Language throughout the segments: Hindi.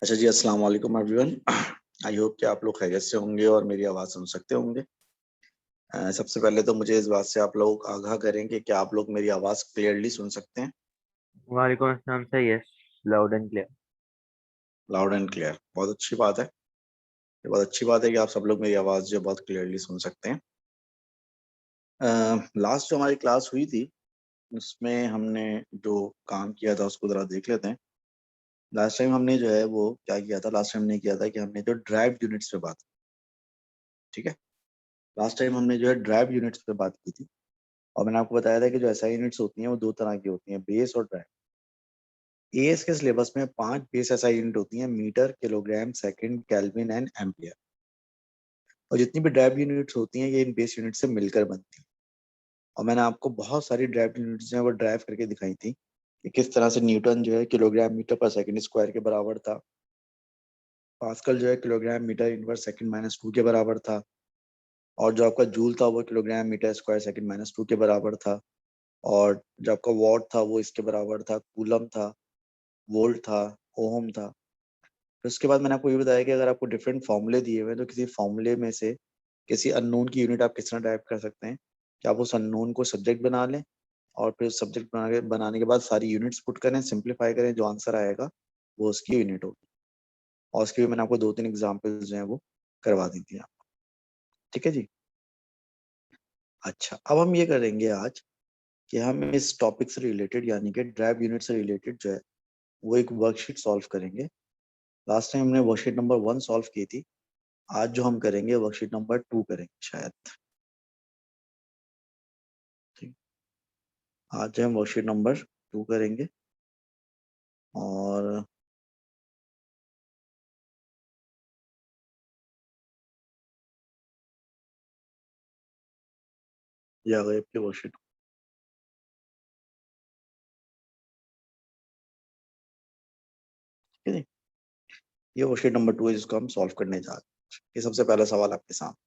अच्छा जी, अस्सलाम वालेकुम एवरीवन। आई होप कि आप लोग खैरियत से होंगे और मेरी आवाज़ सुन सकते होंगे। सबसे पहले तो मुझे इस बात से आप लोग आगाह करें कि क्या आप लोग मेरी आवाज़ क्लियरली सुन सकते हैं? वालेकुम अस्सलाम sir. Yes, loud and clear. Loud and clear, बहुत अच्छी बात है। ये बहुत अच्छी बात है कि आप सब लोग मेरी आवाज़ जो है बहुत क्लियरली सुन सकते हैं। लास्ट जो हमारी क्लास हुई थी, उसमें हमने जो काम किया था उसको ज़रा देख लेते हैं। लास्ट टाइम हमने जो है वो क्या किया था, लास्ट टाइम हमने किया था कि हमने जो ड्राइव्ड यूनिट्स पे बात, ठीक है? लास्ट टाइम हमने जो है ड्राइव्ड यूनिट्स पे बात की थी। और मैंने आपको बताया था कि जो एसआई यूनिट्स होती हैं वो दो तरह की होती हैं, बेस और ड्राइव। एएस के सिलेबस में 5 बेस एसआई यूनिट होती हैं, metre, kilogram, second, kelvin and ampere. और जितनी भी ड्राइव यूनिट्स होती हैं ये इन बेस यूनिट से मिलकर बनती हैं। और मैंने आपको बहुत सारी ड्राइव यूनिट्स जो है वो ड्राइव करके दिखाई थी कि किस तरह से न्यूटन जो है किलोग्राम मीटर पर सेकंड स्क्वायर के बराबर था। पास्कल जो है kilogram metre inverse second minus 2 के बराबर था। और जो आपका जूल था वो kilogram metre square second minus 2 के बराबर था। और जो आपका वॉट था वो इसके बराबर था, कूलम था, वोल्ट था, ओहम था। फिर उसके बाद मैंने आपको ये बताया कि अगर आपको डिफरेंट फॉर्मूले दिए हुए हैं तो किसी फॉर्मूले में से किसी अननोन की यूनिट आप किस तरह टाइप कर सकते हैं कि आप उस अननोन को सब्जेक्ट बना लें और फिर सब्जेक्ट बनाने के बाद सारी यूनिट्स पुट करें, सिंप्लीफाई करें, जो आंसर आएगा वो उसकी यूनिट होगी। और उसके भी मैंने आपको 2-3 एग्जाम्पल्स जो हैं वो करवा दी थी आपको। ठीक है जी। अच्छा, अब हम ये करेंगे आज कि हम इस टॉपिक से रिलेटेड यानी कि ड्राइव यूनिट से रिलेटेड जो है वो एक वर्कशीट सॉल्व करेंगे। लास्ट टाइम हमने वर्कशीट नंबर 1 सॉल्व की थी। आज जो हम करेंगे वर्कशीट नंबर 2 करेंगे शायद। ठीक, आज जो हम वर्कशीट नंबर 2 करेंगे। और ये आ गई आपकी वर्कशीट। ठीक है जी। ये वर्कशीट नंबर 2 है जिसको हम सॉल्व करने जा रहे हैं। ये सबसे पहला सवाल आपके सामने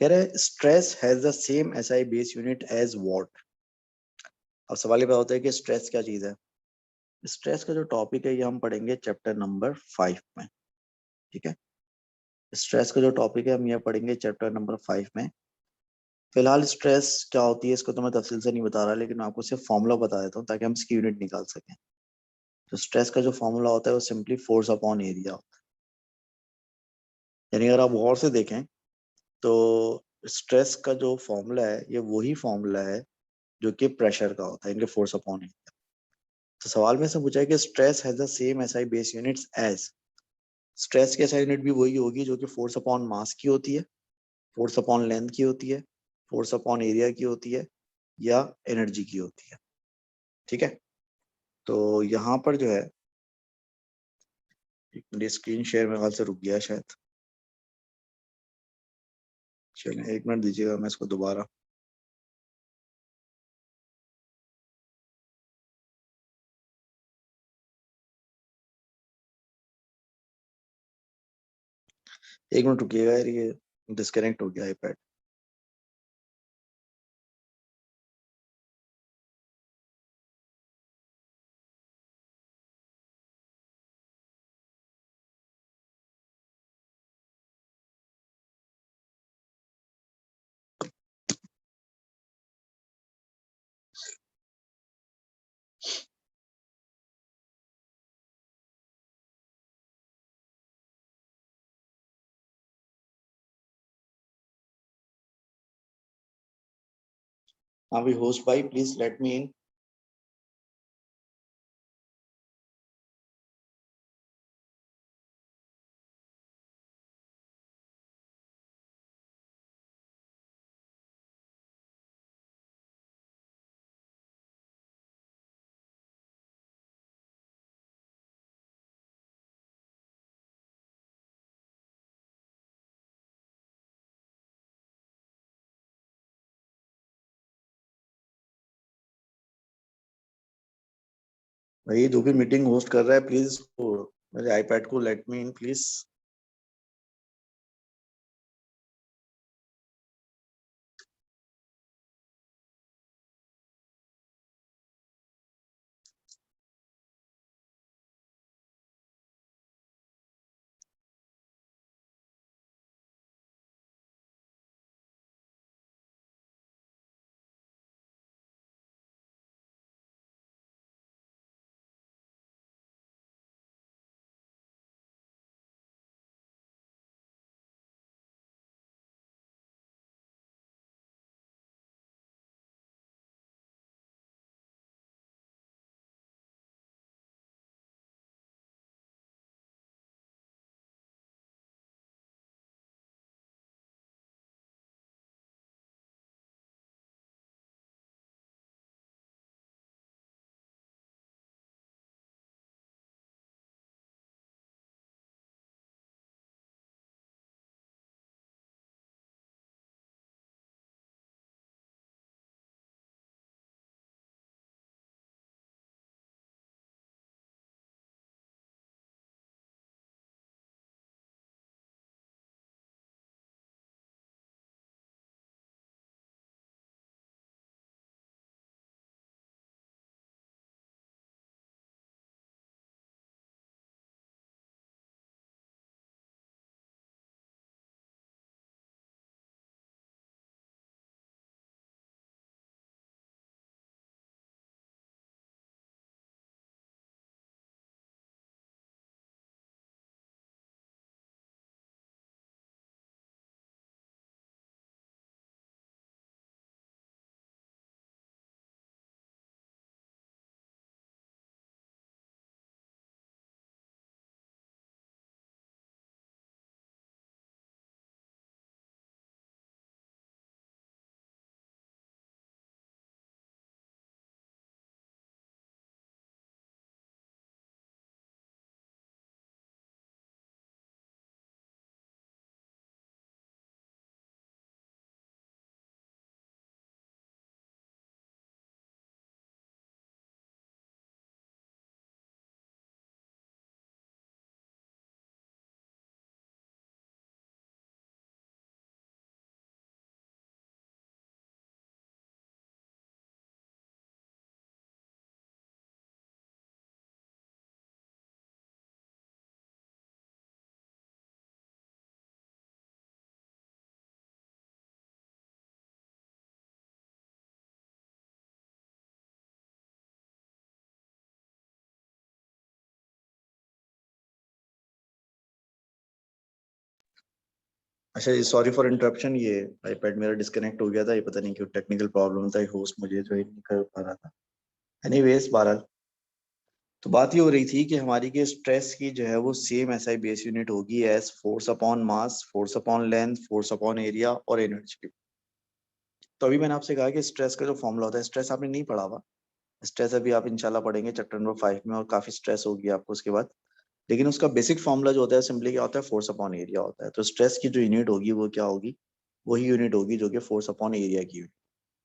कह रहे हैं, stress has the same SI base unit as watt. अब सवाल ये होता है कि स्ट्रेस क्या चीज है। स्ट्रेस का जो टॉपिक है ये हम पढ़ेंगे चैप्टर नंबर 5 में। ठीक है, स्ट्रेस का जो टॉपिक है हम ये पढ़ेंगे चैप्टर नंबर 5 में। फिलहाल स्ट्रेस क्या होती है इसको तो मैं तफसील से नहीं बता रहा, लेकिन मैं आपको सिर्फ फॉर्मूला बता देता हूँ ताकि हम इसकी यूनिट निकाल सकें। तो स्ट्रेस का जो फॉर्मूला होता है वो सिंपली फोर्स अपॉन एरिया होता है। यानी अगर आप गौर से देखें तो स्ट्रेस का जो फॉर्मूला है ये वही फॉर्मूला है जो कि प्रेशर का होता है, इनके फोर्स अपॉन एरिया। तो सवाल में से पूछा है कि stress has the same SI base units as. Stress की एसआई यूनिट भी वही होगी जो कि फोर्स अपॉन मास की होती है, फोर्स अपॉन लेंथ की होती है, फोर्स अपॉन एरिया की होती है, या एनर्जी की होती है। ठीक है, तो यहाँ पर जो है एक मेरी स्क्रीन शेयर मेरे ख्याल से रुक गया शायद। चलिए 1 मिनट दीजिएगा, मैं इसको दोबारा। एक मिनट रुकिएगा यार, ये डिस्कनेक्ट हो गया आईपैड। हाँ भाई, होस्ट भाई प्लीज लेट मी इन। भाई जो भी मीटिंग होस्ट कर रहा है प्लीज मेरे आईपैड को लेट मी इन प्लीज। अच्छा जी, सॉरी फॉर इंटरप्शन, ये आईपैड मेरा डिस्कनेक्ट हो गया था, ये पता नहीं क्यों टेक्निकल प्रॉब्लम था, होस्ट मुझे जो है नहीं कर पा रहा था। एनीवेज बहरहाल, तो बात ये हो रही थी कि हमारी के स्ट्रेस की जो है वो सेम एसआई बेस यूनिट होगी as force upon mass, force upon length, force upon area और एनर्जी। तो अभी मैंने आपसे कहा कि स्ट्रेस का जो फॉर्मूला होता है, स्ट्रेस आपने नहीं पढ़ा हुआ, स्ट्रेस अभी आप इंशाल्लाह पढ़ेंगे चैप्टर नंबर 5 में, और काफी स्ट्रेस होगी आपको उसके बाद। लेकिन उसका बेसिक फॉर्मूला जो होता है सिंपली क्या होता है, फोर्स अपॉन एरिया होता है। तो स्ट्रेस की जो यूनिट होगी वो क्या होगी, वही यूनिट होगी जो कि फोर्स अपॉन एरिया की यूनिट,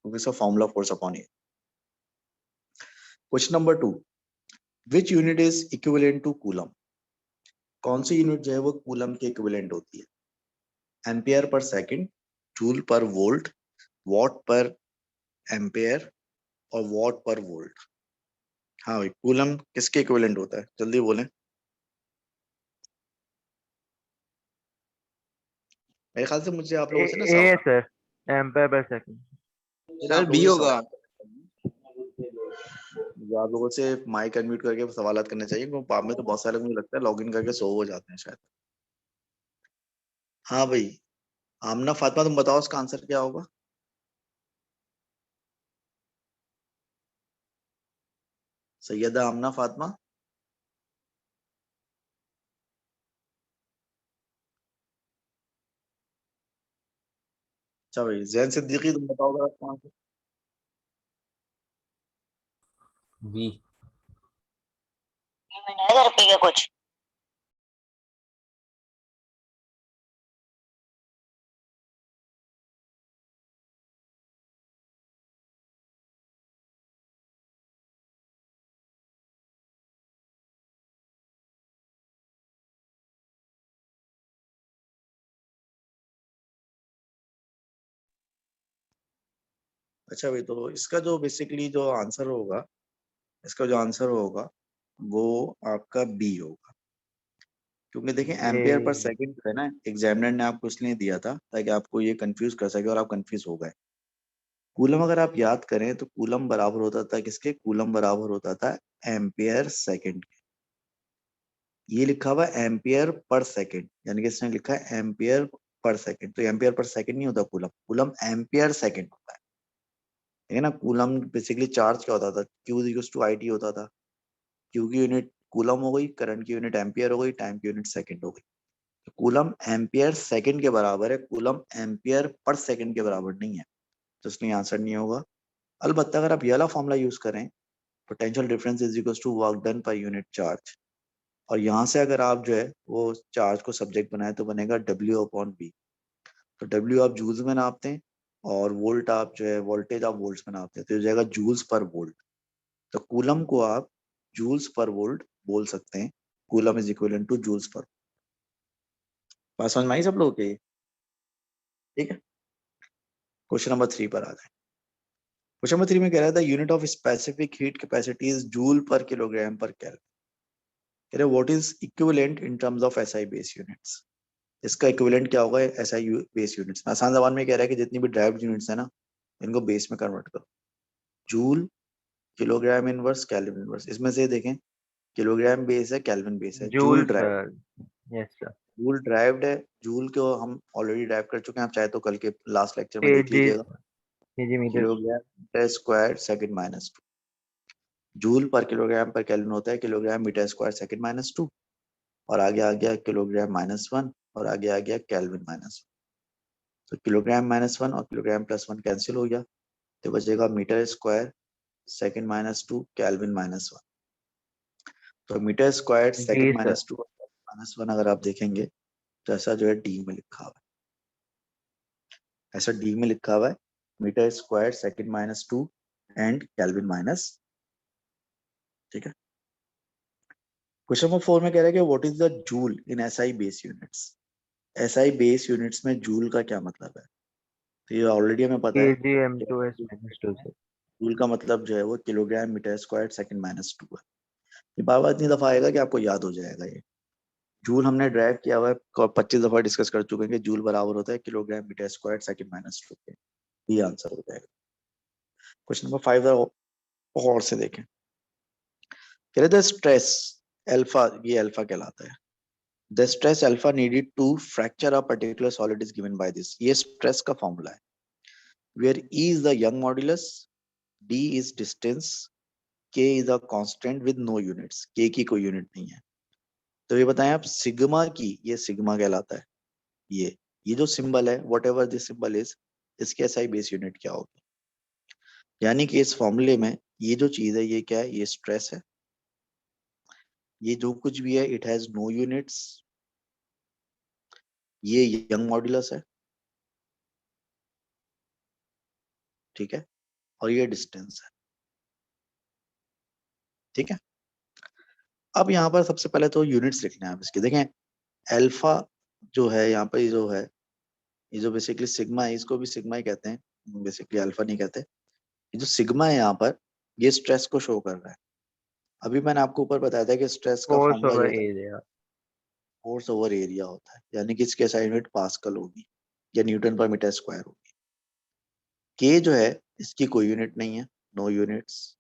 क्योंकि इसका formula force upon area. Question number 2, which unit is equivalent to coulomb. कौन सी यूनिट जो है वो कूलम के इक्विवेलेंट होती है, एम्पियर पर सेकंड, जूल पर वोल्ट, वॉट पर एम्पियर और वॉट पर वोल्ट। हाँ भाई, कूलम किसके इक्विवेलेंट होता है, जल्दी बोलें। मेरे ख्याल से मुझे आप लोगों से ना ए सवाल, सर, एम्पायर पर सेकंड। मुझे ना सर आप बी लोगों से होगा। सवाल, मुझे आप लोगों से माइक अनम्यूट करके सवालात करने चाहिए, क्योंकि बाद में तो बहुत सारे मुझे लगता है लॉग इन करके सो हो जाते हैं शायद। हाँ भाई, आमना फातिमा तुम बताओ उसका आंसर क्या होगा। सैयदा आमना फातिमा। अच्छा भाई, जैन सिद्दीकी तुम बताओ जरा इसका आंसर। बी। घर पे क्या कुछ। अच्छा भाई, तो इसका जो बेसिकली जो आंसर होगा, इसका जो आंसर होगा वो आपका बी होगा। क्योंकि देखिए एम्पियर पर ए सेकंड है ना, एग्जामिनर ने आपको इसलिए दिया था ताकि आपको ये कंफ्यूज कर सके और आप कंफ्यूज हो गए। कूलम अगर आप याद करें तो कूलम बराबर होता था किसके, कूलम बराबर होता था एम्पियर सेकंड के। ये लिखा हुआ एम्पियर पर सेकंड, यानी कि इसने लिखा है एम्पियर पर सेकंड, तो एम्पियर पर सेकंड नहीं होता कूलम, कूलम एम्पियर सेकंड होता है। ठीक है ना, कूलम बेसिकली चार्ज क्या होता था, Q equals to I T होता था। क्यू की यूनिट कूलम हो गई, करंट की यूनिट एम्पियर हो गई, टाइम की यूनिट सेकंड हो गई। तो कूलम एम्पियर सेकंड के बराबर है, कूलम एम्पियर पर सेकंड के बराबर नहीं है, तो इसलिए आंसर नहीं होगा। अलबत्ता अगर आप ये वाला फॉर्मूला यूज करें, potential difference is equals to work done per unit charge, और यहाँ से अगर आप जो है वो चार्ज को सब्जेक्ट बनाए तो बनेगा डब्ल्यू अपॉन बी। तो डब्ल्यू आप जूल्स में नापते हैं और वोल्ट आप जो है वोल्टेज आप वोल्ट्स में नापते हैं, तो हो जाएगा जूल्स पर वोल्ट। तो कूलम को आप जूल्स पर वोल्ट बोल सकते हैं, coulomb is equivalent to joules per. बात समझ में आई सब लोगों के, ठीक है। क्वेश्चन नंबर 3 पर आ जाए। क्वेश्चन नंबर 3 में कह रहा था unit of specific heat capacity is joule per kilogram per kelvin. कह रहे what is equivalent in terms of SI base units. इसका इक्विवेलेंट क्या होगा एसआई बेस यूनिट्स में। आसान जबान में कह रहा है कि जितनी भी ड्राइव्ड यूनिट्स है ना, इनको बेस में कन्वर्ट करो। Joule, kilogram inverse, kelvin inverse, इसमें से देखें किलोग्राम बेस है, केल्विन बेस है, joule joule drive, sir. Yes sir. Joule derived है। जूल को हम ऑलरेडी ड्राइव कर चुके हैं, आप चाहे तो कल के लास्ट लेक्चर में देख केजी, लीजिएगा। KG metre. Kilogram metre square second minus 2, joule per kilogram per kelvin होता है kilogram metre square second minus 2, और आगे आ गया किलोग्राम माइनस 1, और आगे आ गया केल्विन माइनस 1। तो किलोग्राम माइनस 1 और किलोग्राम प्लस 1 कैंसिल हो गया, तो बचेगा metre square second minus 2 kelvin minus 1। तो मीटर स्क्वायर जी सेकंड सर। माइनस 2 माइनस 1 अगर आप देखेंगे तो ऐसा जो है डी में लिखा हुआ है, ऐसा डी में लिखा हुआ है, metre square second minus 2 and kelvin minus. ठीक है। क्वेश्चन नंबर 4 में कह रहा है कि what is the joule in SI base units. SI base units में जूल का क्या मतलब है, तो ये ऑलरेडी हमें पता है। KG M2S -2 sir. जूल का मतलब जो है वो kilogram metre square second minus 2 है। ये बार बार इतनी दफा आएगा कि आपको याद हो जाएगा ये। जूल हमने ड्राइव किया हुआ है, 25 दफा डिस्कस कर चुके हैं कि जूल बराबर होता है kilogram metre square second minus 2 के। ये आंसर हो जाएगा। क्वेश्चन नंबर 5 और से देखें। कह रहे थे स्ट्रेस अल्फा, ये अल्फा कहलाता है, the stress alpha needed to fracture a particular solid is given by this. ये स्ट्रेस का फॉर्मूला है, where E is the Young modulus, D is distance, K is a constant with no units, K की कोई यूनिट नहीं है। तो ये बताएं आप सिग्मा की, ये सिग्मा कहलाता है। ये जो सिंबल है, what ever this symbol is, इसके एसआई बेस यूनिट क्या होगी। यानी कि इस फॉर्मूले में ये जो चीज है ये क्या है, ये स्ट्रेस है। ये जो कुछ भी है इट हैज नो यूनिट्स, ये यंग मॉड्यूलस है, ठीक है, और ये डिस्टेंस है, ठीक है। अब यहाँ पर सबसे पहले तो यूनिट्स लिखने हैं आप इसके। देखें अल्फा जो है यहाँ पर, ये जो है, ये जो बेसिकली सिग्मा है, इसको भी सिग्मा ही कहते हैं, बेसिकली अल्फा नहीं कहते। ये जो सिग्मा है यहाँ पर, ये स्ट्रेस को शो कर रहा है। अभी मैंने आपको ऊपर बताया था कि स्ट्रेस का फोर्स फॉर्मूला जो ओवर होता है एरिया। फोर्स ओवर एरिया होता है, यानी कि इसके SI यूनिट पास्कल होगी या न्यूटन पर मीटर स्क्वायर होगी। के जो है इसकी कोई यूनिट नहीं है, नो यूनिट्स।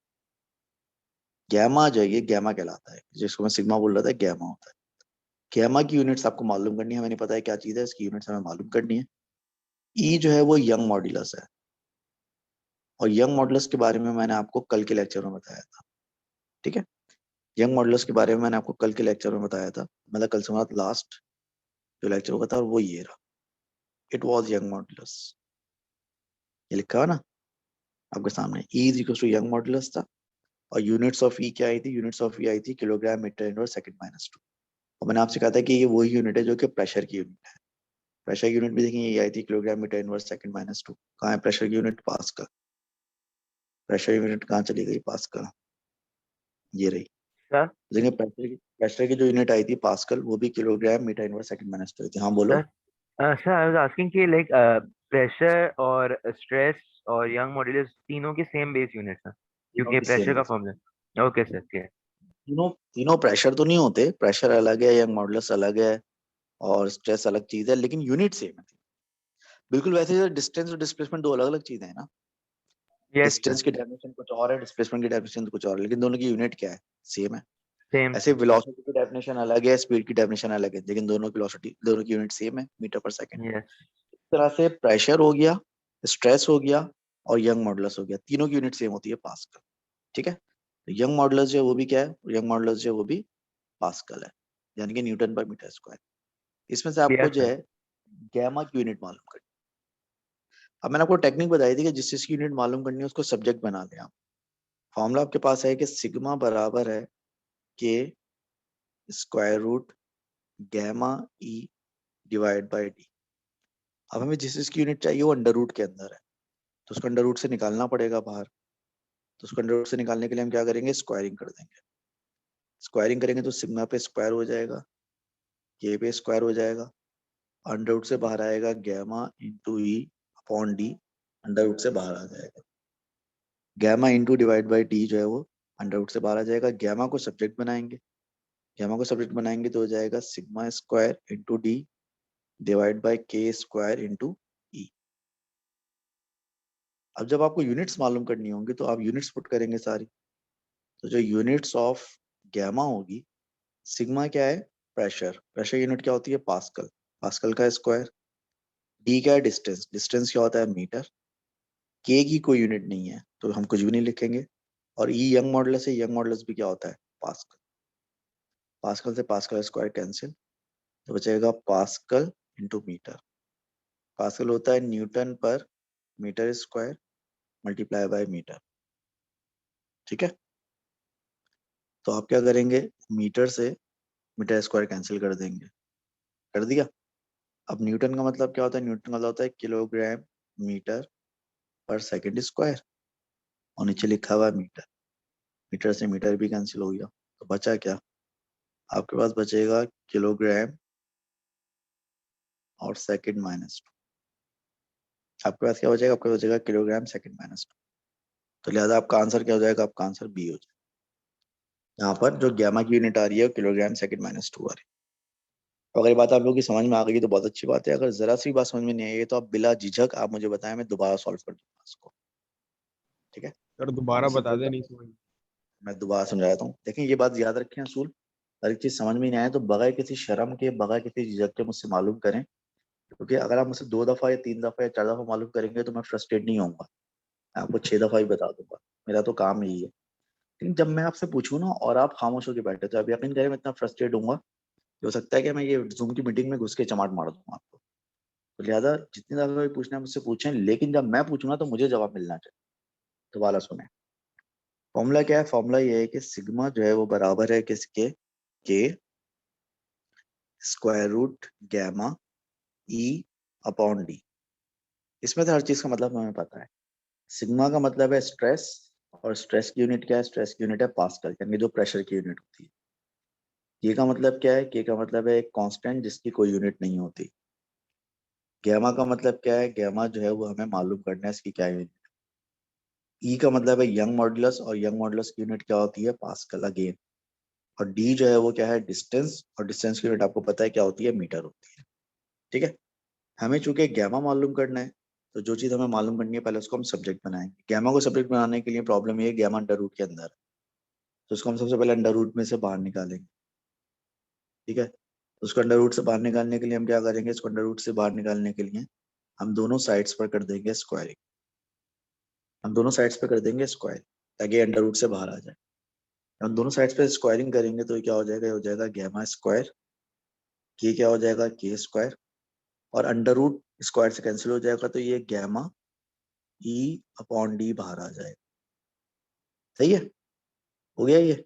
गैमा जो है, ये गैमा कहलाता है, जिसको मैं सिग्मा बोल रहा था, गैमा होता है। गैमा की यूनिट्स आपको मालूम करनी है, हमें नहीं पता है क्या चीज है, इसकी यूनिट्स हमें मालूम करनी है। ई जो है वो यंग मॉड्यूलस है, और यंग मॉड्यूलस के बारे में मैंने आपको कल के लेक्चर में बताया था, ठीक है। यंग मॉड्यूलस के बारे में मैंने आपको कल के लेक्चर में बताया था, मतलब कल से मतलब लास्ट जो लेक्चर हुआ था, और वो ये रहा, इट वॉज यंग मॉड्यूलस। ये लिखा हुआ ना आपके सामने, E is equal to Young modulus था, और यूनिट्स ऑफ ई क्या आई थी, यूनिट्स ऑफ ई आई थी kilogram metre inverse second minus 2। और मैंने आपसे कहा था कि ये वही यूनिट है जो कि प्रेशर की यूनिट है। प्रेशर की यूनिट भी देखिए ये आई थी kilogram metre inverse second minus 2। कहाँ है प्रेशर की यूनिट, पास्कल। प्रेशर यूनिट कहाँ चली गई, पास्कल, ये रही। सर देखिए प्रेशर की जो यूनिट आई थी पास्कल, वो भी kilogram metre inverse second minus 2 थी। हाँ बोलो। Sir sir I was asking कि लाइक प्रेशर और स्ट्रेस और यंग मॉड्यूलस तीनों की सेम बेस यूनिट्स हैं, तीनों क्योंकि की प्रेशर सेम का है। फॉर्मूला। Okay sir, clear. तीनों तीनों प्रेशर तो नहीं होते, प्रेशर अलग है, यंग मॉडुलस अलग है, और स्ट्रेस अलग चीज है, लेकिन यूनिट सेम है। बिल्कुल वैसे डिस्टेंस और डिस्प्लेसमेंट दो अलग अलग चीजें हैं ना। यस सर, डिस्टेंस की डेफिनेशन कुछ और है, डिस्प्लेसमेंट की डेफिनेशन कुछ और है, लेकिन दोनों की यूनिट क्या है, सेम है। सेम ऐसे सर। वेलोसिटी की डेफिनेशन अलग है, स्पीड की डेफिनेशन अलग है, लेकिन दोनों की वेलोसिटी, दोनों की यूनिट सेम है, मीटर पर सेकंड। यस। इस तरह से प्रेशर हो गया, स्ट्रेस हो गया, और यंग मॉडुलस हो गया, तीनों की यूनिट सेम होती है, पास्कल, ठीक है। तो यंग मॉडुलस जो है वो भी क्या है, यंग मॉडुलस जो है वो भी पास्कल है, यानी कि न्यूटन पर मीटर स्क्वायर। इसमें से आपको क्लियर जो सर। है गैमा की यूनिट मालूम करनी। अब मैंने आपको टेक्निक बताई थी कि जिस चीज की यूनिट मालूम करनी है उसको सब्जेक्ट बना लें आप। फॉर्मूला आपके पास है कि सिग्मा बराबर है के square root gamma E divide by D. अब हमें जिस चीज की यूनिट चाहिए वो अंडर रूट के अंदर है, तो उसको अंडर रूट से निकालना पड़ेगा बाहर। तो उसको अंडर रूट से निकालने के लिए हम क्या करेंगे, स्क्वायरिंग कर देंगे। स्क्वायरिंग करेंगे तो सिग्मा पे स्क्वायर हो जाएगा, के पे स्क्वायर हो जाएगा, अंडर रूट से बाहर आएगा gamma into E upon D, under root से बाहर आ जाएगा। Gamma into divide by D जो है वो अंडर रूट से बाहर आ जाएगा। गैमा को सब्जेक्ट बनाएंगे, गैमा को सब्जेक्ट बनाएंगे तो हो जाएगा sigma square into D divide by के स्क्वायर इंटू ई। अब जब आपको यूनिट्स मालूम करनी होंगी तो आप यूनिट्स पुट करेंगे सारी। तो जो यूनिट्स ऑफ गैमा होगी, सिग्मा क्या है, प्रेशर, प्रेशर यूनिट क्या होती है, पास्कल, पास्कल का स्क्वायर। डी क्या है, डिस्टेंस, डिस्टेंस क्या होता है, मीटर। के की कोई यूनिट नहीं है तो हम कुछ भी नहीं लिखेंगे। और ई यंग मॉडुलस है, यंग मॉडुलस भी क्या होता है, पास्कल। पास्कल से पास्कल स्क्वायर कैंसिल, तो बचेगा पास्कल इंटू मीटर। पास्कल होता है newton per metre square multiply by metre, ठीक है। तो आप क्या करेंगे, मीटर से मीटर स्क्वायर कैंसिल कर देंगे, कर दिया। अब न्यूटन का मतलब क्या होता है, न्यूटन का मतलब होता है किलोग्राम मीटर पर सेकंड स्क्वायर, और नीचे लिखा हुआ है मीटर। मीटर से मीटर भी कैंसिल हो गया, तो बचा क्या, आपके पास बचेगा किलोग्राम और सेकंड माइनस 2। आपके पास क्या बचेगा, आपका बचेगा किलोग्राम सेकंड माइनस 2। तो लिहाजा आपका आंसर क्या हो जाएगा, आपका आंसर बी हो जाएगा। यहाँ पर जो गैमा की यूनिट आ रही है किलोग्राम सेकंड माइनस 2 आ रही है। तो अगर ये बात आप लोगों की समझ में आ गई तो बहुत अच्छी बात है। अगर जरा सी बात समझ में नहीं आई तो आप बिला झिझक आप मुझे बताएं, मैं दोबारा सॉल्व कर दूंगा इसको, ठीक है। सर आप दोबारा इसी बता को दे, नहीं समझ। मैं दोबारा समझाता हूँ। देखिए ये बात याद रखें असूल, हर एक चीज समझ में नहीं आए तो बगैर किसी शर्म के, बगैर किसी झिझक के मुझसे मालूम करें, क्योंकि अगर आप मुझसे 2 दफा या 3 दफा या 4 दफा मालूम करेंगे तो मैं फ्रस्ट्रेट नहीं होऊंगा, मैं आपको 6 दफा ही बता दूंगा, मेरा तो काम यही है। लेकिन जब मैं आपसे पूछूं ना और आप खामोश होकर बैठे, तो आप यकीन करें मैं इतना फ्रस्ट्रेट होऊंगा कि हो सकता है कि मैं ये जूम की मीटिंग में घुस के चमाट मार दूंगा आपको। तो लिहाजा जितनी दफा भी पूछना है मुझसे पूछें, लेकिन जब मैं पूछूंगा तो मुझे जवाब मिलना चाहिए। तो वाला सुने, फॉर्मूला क्या है? फॉर्मूला ये है कि सिग्मा जो है वो बराबर है किसके? के square root gamma E upon D. इसमें तो हर चीज का मतलब हमें पता है। सिग्मा का मतलब है स्ट्रेस, और स्ट्रेस की यूनिट क्या है? स्ट्रेस की यूनिट है पास्कल, यानी जो प्रेशर की यूनिट होती है। के का मतलब क्या है? के का मतलब है एक कांस्टेंट जिसकी कोई यूनिट नहीं होती। गैमा का मतलब क्या है? गैमा जो है वो हमें मालूम करना है इसकी क्या यूनिट। ई का मतलब है यंग मॉडुलस, और यंग मॉडुलस की यूनिट क्या होती है? Pascal again. और डी जो है वो क्या है? डिस्टेंस, और डिस्टेंस की यूनिट आपको पता है क्या होती है? मीटर होती है। ठीक है, हमें चूंकि गैमा मालूम करना है, तो जो चीज हमें मालूम करनी है पहले उसको हम सब्जेक्ट बनाएंगे। गैमा को सब्जेक्ट बनाने के लिए प्रॉब्लम ये है, गैमा अंडर रूट के अंदर है, तो उसको हम सबसे पहले अंडर रूट में से बाहर निकालेंगे। ठीक है, तो उसको अंडर रूट से बाहर निकालने के लिए हम क्या करेंगे? इसको अंडर रूट से बाहर निकालने के लिए हम दोनों साइड्स पर कर देंगे स्क्वायरिंग। हम दोनों साइड्स पर कर देंगे स्क्वायर, ताकि अंडर रूट से बाहर आ जाए। हम दोनों साइड्स पे स्क्वायरिंग करेंगे तो ये क्या हो जाएगा? ये हो जाएगा गैमा स्क्वायर। के क्या हो जाएगा? के स्क्वायर। और अंडर रूट स्क्वायर से कैंसिल हो जाएगा, तो ये गैमा ई अपॉन डी बाहर आ जाएगा। सही है, हो गया ये।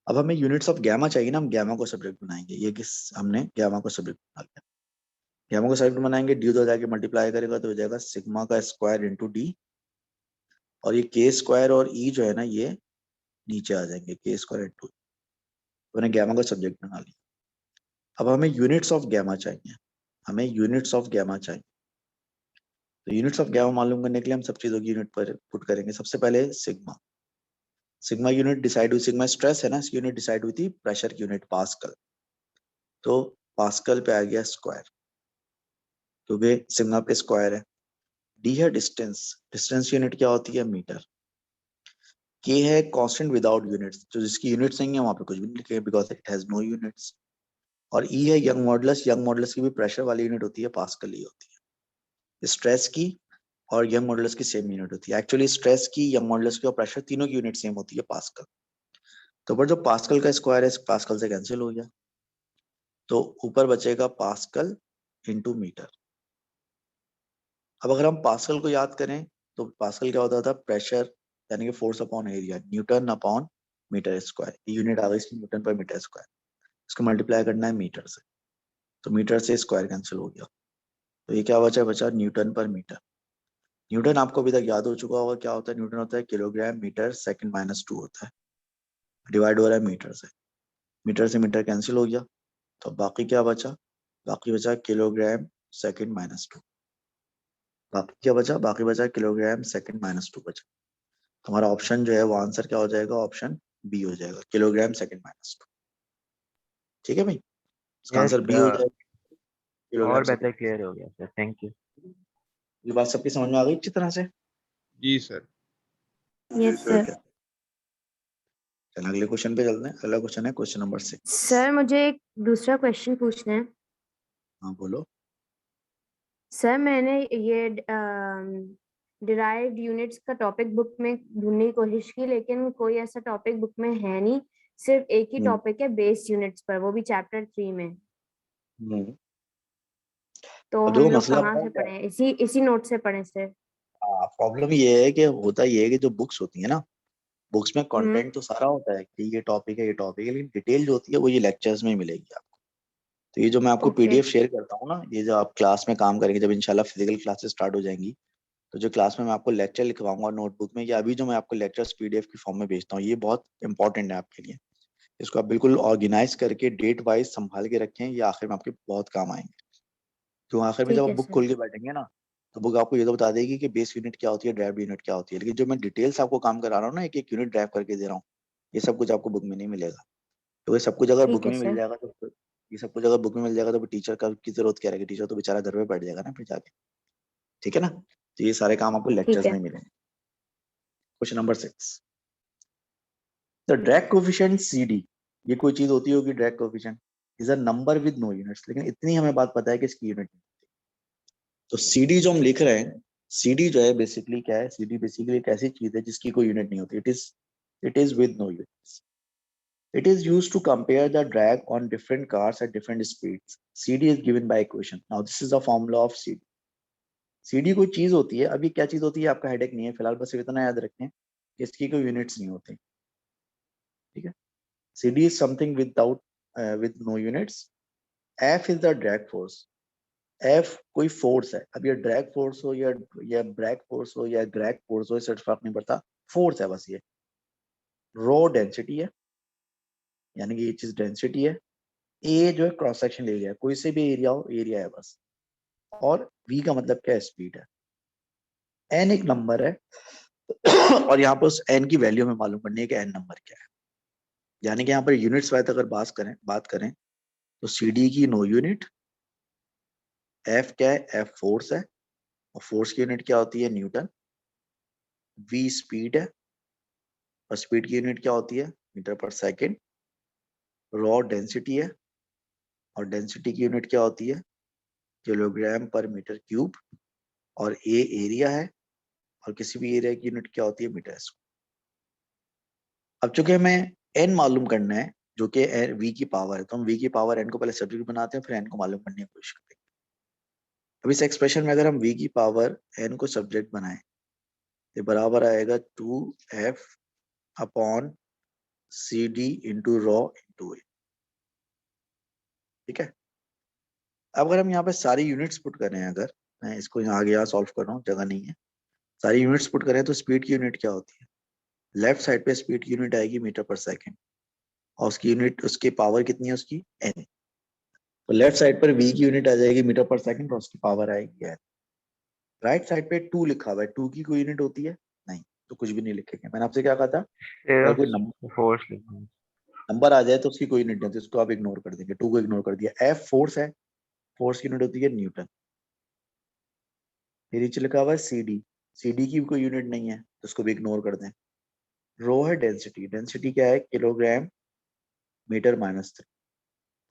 अब हमें यूनिट्स ऑफ गैमा चाहिए ना, हम गैमा को सब्जेक्ट बनाएंगे। ये किस, हमने गैमा को सब्जेक्ट बना लिया। गैमा को सब्जेक्ट बनाएंगे, डी उधर जाके मल्टीप्लाई करेगा तो हो जाएगा सिग्मा का स्क्वायर इंटू डी। और ये के स्क्वायर और ई जो है ना, ये नीचे आ जाएंगे, के स्क्वायर इंटू। तो मैंने गैमा को सब्जेक्ट बना लिया। अब हमें यूनिट्स ऑफ गैमा चाहिए, हमें यूनिट्स ऑफ गैमा चाहिए। तो यूनिट्स ऑफ गैमा मालूम करने के लिए हम सब चीजों की यूनिट पर पुट करेंगे। सबसे पहले सिग्मा, सिग्मा यूनिट डिसाइड हुई, सिग्मा स्ट्रेस है ना, इसकी यूनिट डिसाइड हुई थी प्रेशर की यूनिट पास्कल। तो पास्कल पे आ गया स्क्वायर, क्योंकि सिग्मा पे स्क्वायर है। डी है डिस्टेंस, डिस्टेंस की यूनिट क्या होती है? मीटर। के है कांस्टेंट विदाउट यूनिट्स, जो जिसकी यूनिट्स नहीं है वहां पे कुछ भी नहीं लिखे, because it has no units. और ई है यंग मॉडुलस, यंग मॉडुलस की भी प्रेशर वाली यूनिट होती है, पास्कल ही होती है। स्ट्रेस की और यंग मॉडुलस की सेम यूनिट होती है। एक्चुअली स्ट्रेस की, यंग मॉडुलस की और प्रेशर तीनों की यूनिट सेम होती है, पास्कल। तो पर जो पास्कल का स्क्वायर है, पास्कल से कैंसिल हो गया, तो ऊपर बचेगा पास्कल इंटू मीटर। अब अगर हम पास्कल को याद करें तो पास्कल क्या होता था? प्रेशर, यानी कि force upon area, newton upon metre square. Unit आ गई इसकी न्यूटन पर मीटर स्क्वायर, इसको मल्टीप्लाई करना है मीटर से, तो मीटर से स्क्वायर कैंसिल हो गया, तो ये क्या बचा? बचा न्यूटन पर मीटर। न्यूटन आपको अभी तक याद हो चुका होगा क्या होता है? न्यूटन होता है किलोग्राम मीटर सेकंड माइनस 2 होता है, डिवाइड हो रहा है मीटर से। मीटर से मीटर कैंसिल हो गया, तो बाकी क्या बचा? बाकी बचा किलोग्राम सेकंड माइनस 2। बाकी क्या बचा? बाकी बचा किलोग्राम सेकंड माइनस 2 बचा। हमारा ऑप्शन जो है वो आंसर क्या हो जाएगा? ऑप्शन बी हो जाएगा, किलोग्राम सेकंड माइनस 2। ठीक है भाई, इसका यस, आंसर बी हो जाएगा, किलोग्राम और सेकंड। बेहतर क्लियर हो गया सर, थैंक यू। ये बात सबकी समझ में आ गई अच्छी तरह से? जी सर। Yes sir. ठीक है, चलो अगले क्वेश्चन पे चलते हैं। अगला क्वेश्चन है क्वेश्चन नंबर 6। सर मुझे एक दूसरा क्वेश्चन पूछना है। हाँ बोलो। सर मैंने ये डिराइव्ड यूनिट्स का टॉपिक बुक में ढूंढने की कोशिश की, लेकिन कोई ऐसा टॉपिक बुक में है नहीं। सिर्फ एक ही हम्म, टॉपिक है बेस यूनिट्स पर, वो भी चैप्टर 3 में। हम्म। तो अब देखो हम लोग मसला कहाँ बताऊं से क्या है? पढ़े? इसी नोट से पढ़े सर? प्रॉब्लम ये है कि होता ये है कि जो बुक्स होती है ना, बुक्स में हम्म। कंटेंट तो सारा होता है कि ये टॉपिक है, ये टॉपिक है, लेकिन डिटेल जो होती है वो ये लेक्चर्स में ही मिलेगी आपको। तो ये जो मैं आपको ओके। पीडीएफ शेयर करता हूँ ना, ये जो आप क्लास में काम करेंगे, जब इंशाल्लाह फिजिकल क्लासेस स्टार्ट हो जाएंगी, तो जो क्लास में मैं आपको लेक्चर लिखवाऊंगा नोटबुक में, या अभी जो मैं आपको लेक्चर्स पीडीएफ की फॉर्म में भेजता हूँ, ये बहुत इंपॉर्टेंट है आपके लिए। इसको आप बिल्कुल ऑर्गेनाइज करके डेट वाइज संभाल के रखें, ये आखिर में आपके बहुत काम आएंगे। क्यों? आखिर में जब ठीक आप है बुक सर। खोल के बैठेंगे ना, तो बुक आपको ये तो बता देगी कि बेस यूनिट क्या होती है, ड्राइव यूनिट क्या होती है, लेकिन जो मैं डिटेल्स आपको काम करा रहा हूँ ना, एक एक यूनिट ड्राइव करके दे रहा हूँ, ये सब कुछ आपको बुक में नहीं मिलेगा। तो ये सब कुछ अगर बुक ठीक है में मिल सर। जाएगा तो ये सब कुछ अगर बुक में मिल जाएगा तो टीचर का की जरूरत क्या रहेगी? टीचर तो बेचारा घर पे बैठ जाएगा ना फिर जाके। ठीक है ना? तो ये सारे काम आपको ठीक लेक्चर्स है। में मिलेंगे। Question number 6, the drag coefficient CD ये कोई चीज होती होगी drag coefficient, is a number with no units, लेकिन इतनी हमें बात पता है कि इसकी यूनिट नहीं होती। तो CD जो हम लिख रहे हैं, CD जो है बेसिकली क्या है, CD बेसिकली एक ऐसी चीज है जिसकी कोई यूनिट नहीं होती, it is with no units. It is used to compare the drag on different cars at different speeds. CD is given by equation. Now this is the formula of CD. CD कोई चीज होती है, अभी क्या चीज होती है आपका हेडेक नहीं है, फिलहाल बस इतना याद रखें कि इसकी कोई यूनिट्स नहीं होती, ठीक है। CD is something without with no units. F is the drag force. F कोई फोर्स है, अब ये ड्रैग फोर्स हो या ब्रैक फोर्स हो या ग्रैग फोर्स हो, इससे फर्क नहीं पड़ता, फोर्स है बस ये। रो डेंसिटी है, यानी कि ये चीज डेंसिटी है। ए जो है क्रॉस सेक्शन एरिया, कोई से भी एरिया हो, एरिया है बस। और V का मतलब क्या है, स्पीड है। N एक नंबर है और यहाँ पर उस N की वैल्यू हमें मालूम करनी है कि N नंबर क्या है, यानी कि यहाँ पर यूनिट्स वाइज अगर बात करें तो CD की नो यूनिट, F क्या है, F फोर्स है और फोर्स की यूनिट क्या होती है, न्यूटन। V स्पीड है और स्पीड की यूनिट क्या होती है, मीटर पर सेकेंड। रॉ डेंसिटी है और डेंसिटी की यूनिट क्या होती है, किलोग्राम पर मीटर क्यूब। और A एरिया है और किसी भी एरिया की यूनिट क्या होती है, मीटर स्क्वायर। अब चूंकि हमें n मालूम करना है जो कि V की पावर है, तो हम V की पावर n को पहले सब्जेक्ट बनाते हैं, फिर n को मालूम करने की कोशिश करेंगे। अब इस एक्सप्रेशन में अगर हम V की पावर n को सब्जेक्ट बनाएं तो बराबर आएगा 2F upon CD into raw into A, ठीक है। अब अगर हम यहाँ पे सारी यूनिट्स पुट करें, अगर मैं इसको यहाँ आगे यहाँ सॉल्व कर रहा हूँ, जगह नहीं है, सारी यूनिट्स पुट करें तो स्पीड की यूनिट क्या होती है, लेफ्ट साइड पे स्पीड की यूनिट आएगी मीटर पर सेकेंड और उसकी यूनिट, उसकी पावर कितनी है उसकी, n। तो लेफ्ट साइड पर V की यूनिट आ जाएगी मीटर पर सेकंड और उसकी पावर आएगी n। राइट साइड पे 2 लिखा हुआ है, 2 की कोई यूनिट होती है नहीं, तो कुछ भी नहीं लिखेंगे। मैंने आपसे क्या कहा था, अगर कोई सिर्फ फोर्स लिखना है। नंबर आ जाए तो उसकी कोई यूनिट नहीं होती, उसको आप इग्नोर कर देंगे, 2 को इग्नोर कर दिया। F फोर्स है, फोर्स की यूनिट होती है न्यूटन। फिर नीचे लिखा हुआ है CD की भी कोई यूनिट नहीं है तो उसको भी इग्नोर कर दें। रो है डेंसिटी, डेंसिटी क्या है, किलोग्राम मीटर माइनस 3।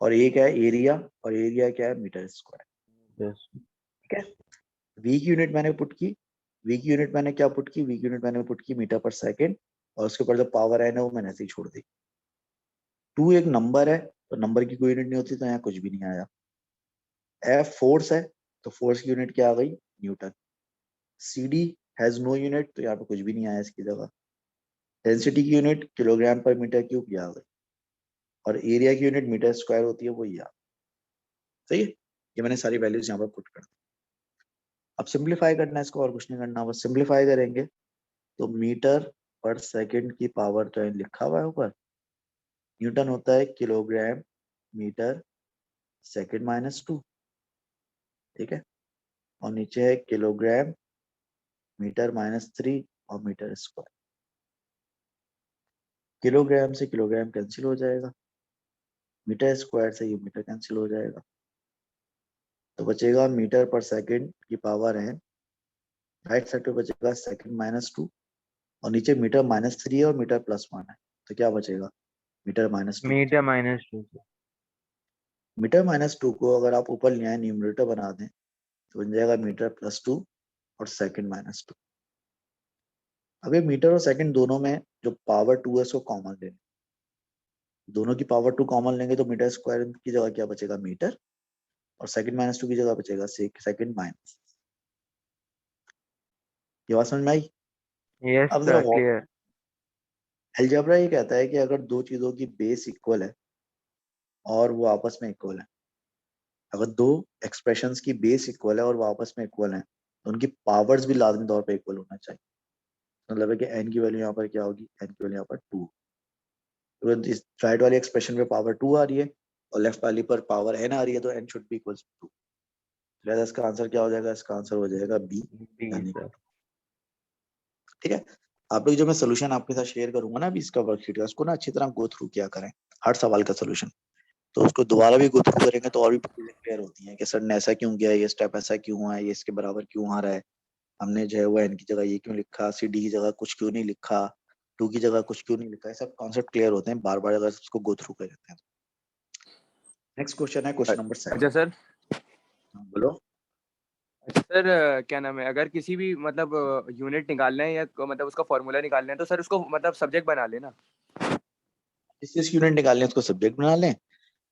और एक है एरिया, और एरिया क्या है, मीटर स्क्वायर, Yes. ठीक है। V की यूनिट मैंने पुट की, V की यूनिट मैंने क्या पुट की, V की यूनिट मैंने पुट की मीटर पर सेकंड और उसके ऊपर जो पावर है ना वो मैंने ऐसे ही छोड़ दी। 2 एक नंबर है तो नंबर की कोई यूनिट नहीं होती, तो यहाँ कुछ भी नहीं आया। F फोर्स है तो फोर्स की यूनिट क्या आ गई, newton. CD has no unit तो यहाँ पे कुछ भी नहीं आया इसकी जगह। डेंसिटी की यूनिट किलोग्राम पर मीटर क्यूब, ये आ गई। और एरिया की यूनिट मीटर स्क्वायर होती है, वो ये आ गई। सही है, ये मैंने सारी वैल्यूज यहाँ पर पुट कर दी। अब सिंप्लीफाई करना है इसको, और कुछ नहीं करना, बस सिंप्लीफाई करेंगे तो मीटर पर सेकंड की पावर जो है लिखा हुआ है ऊपर, न्यूटन होता है किलोग्राम मीटर सेकंड माइनस 2, ठीक है। और नीचे है किलोग्राम मीटर माइनस 3 और मीटर स्क्वायर। किलोग्राम से किलोग्राम कैंसिल हो जाएगा, मीटर स्क्वायर से ये मीटर कैंसिल हो जाएगा, तो बचेगा मीटर पर सेकंड की पावर है, राइट साइड पे बचेगा सेकंड माइनस 2 और नीचे मीटर माइनस 3 है और मीटर प्लस 1 है, तो क्या बचेगा, metre minus 2। Metre minus 2। Metre minus 2 को अगर आप ऊपर ले आए, न्यूमरेटर बना दें, तो बन जाएगा मीटर प्लस 2 और सेकंड माइनस 2। अब ये मीटर और सेकंड दोनों में जो पावर 2 है उसको कॉमन लेंगे, दोनों की पावर 2 कॉमन लेंगे तो मीटर स्क्वायर की जगह क्या बचेगा, मीटर, और सेकंड माइनस 2 की जगह बचेगा सेकंड माइनस। ये बात समझ में आई। यस अब जरा सर, क्लियर। अलजेब्रा ये कहता है कि अगर दो चीजों की बेस इक्वल है और वो आपस में इक्वल है, अगर दो एक्सप्रेशंस की बेस इक्वल है और वो आपस में इक्वल है, तो उनकी पावर्स भी लाजमी तौर पे इक्वल होना चाहिए। मतलब है कि n की वैल्यू यहाँ पर क्या होगी, n की वैल्यू यहाँ पर 2। तो इस राइट वाली एक्सप्रेशन पे पावर 2 आ रही है और लेफ्ट वाली पर पावर n आ रही है, तो n should be equal to 2। लिहाजा इसका आंसर क्या हो जाएगा, इसका आंसर हो जाएगा बी, यानी सर। ठीक है। आप लोग जो मैं सोल्यूशन आपके साथ शेयर करूंगा ना अभी इसका वर्कशीट का, उसको ना अच्छी तरह गो थ्रू किया करें, हर सवाल का सोल्यूशन। तो उसको दोबारा भी गो थ्रू करेंगे तो और भी चीजें क्लियर होती हैं कि सर ने ऐसा क्यों किया, ये स्टेप ऐसा क्यों हुआ है, ये इसके बराबर क्यों आ रहा है, हमने जो है वो एन की जगह ये क्यों लिखा, CD की जगह कुछ क्यों नहीं लिखा, 2 की जगह कुछ क्यों नहीं लिखा है, सब कॉन्सेप्ट क्लियर होते हैं बार बार अगर इसको गो थ्रू कर लेते हैं। नेक्स्ट क्वेश्चन है क्वेश्चन नंबर 7। अच्छा सर, बोलो। अच्छा सर, क्या नाम है, अगर किसी भी मतलब यूनिट निकालना है या मतलब उसका फॉर्मूला निकालना है तो सर उसको मतलब सब्जेक्ट बना लेना। जिस चीज की यूनिट निकालनी है उसको सब्जेक्ट बना लें।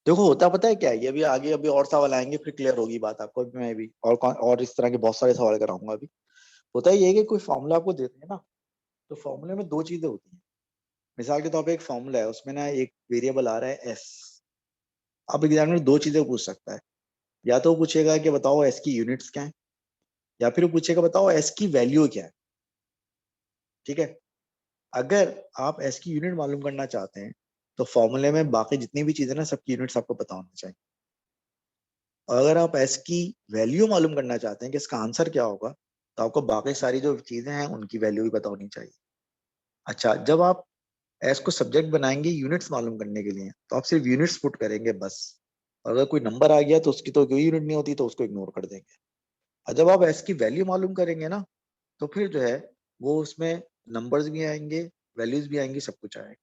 देखो होता पता है क्या है, ये अभी आगे अभी और सवाल आएंगे फिर क्लियर होगी बात आपको, अभी मैं भी और इस तरह के बहुत सारे सवाल कराऊंगा अभी। होता है ये कि कोई फॉर्मूला आपको देते हैं ना, तो फॉर्मूले में 2 चीजें होती हैं। मिसाल के तौर पे एक फॉर्मूला है, उसमें ना एक वेरिएबल आ रहा है एस। अब एग्जामिनर 2 चीजें पूछ सकता है, या तो वो पूछेगा कि बताओ एस की यूनिट्स क्या है, या फिर वो पूछेगा बताओ एस की वैल्यू क्या है। ठीक है, अगर आप एस की यूनिट मालूम करना चाहते हैं तो फॉर्मूले में बाकी जितनी भी चीजें ना सबकी यूनिट्स आपको पता होना चाहिए। और अगर आप एस की वैल्यू मालूम करना चाहते हैं कि इसका आंसर क्या होगा, तो आपको बाकी सारी जो चीजें हैं उनकी वैल्यू भी पता होनी चाहिए। अच्छा, जब आप एस को सब्जेक्ट बनाएंगे यूनिट्स मालूम करने के लिए, तो आप सिर्फ यूनिट्स पुट करेंगे बस। और अगर कोई नंबर आ गया तो उसकी तो कोई यूनिट नहीं होती, तो उसको इग्नोर कर देंगे। और जब आप एस की वैल्यू मालूम करेंगे ना, तो फिर जो है वो उसमें नंबर्स भी आएंगे, वैल्यूज भी आएंगी, सब कुछ आएगा।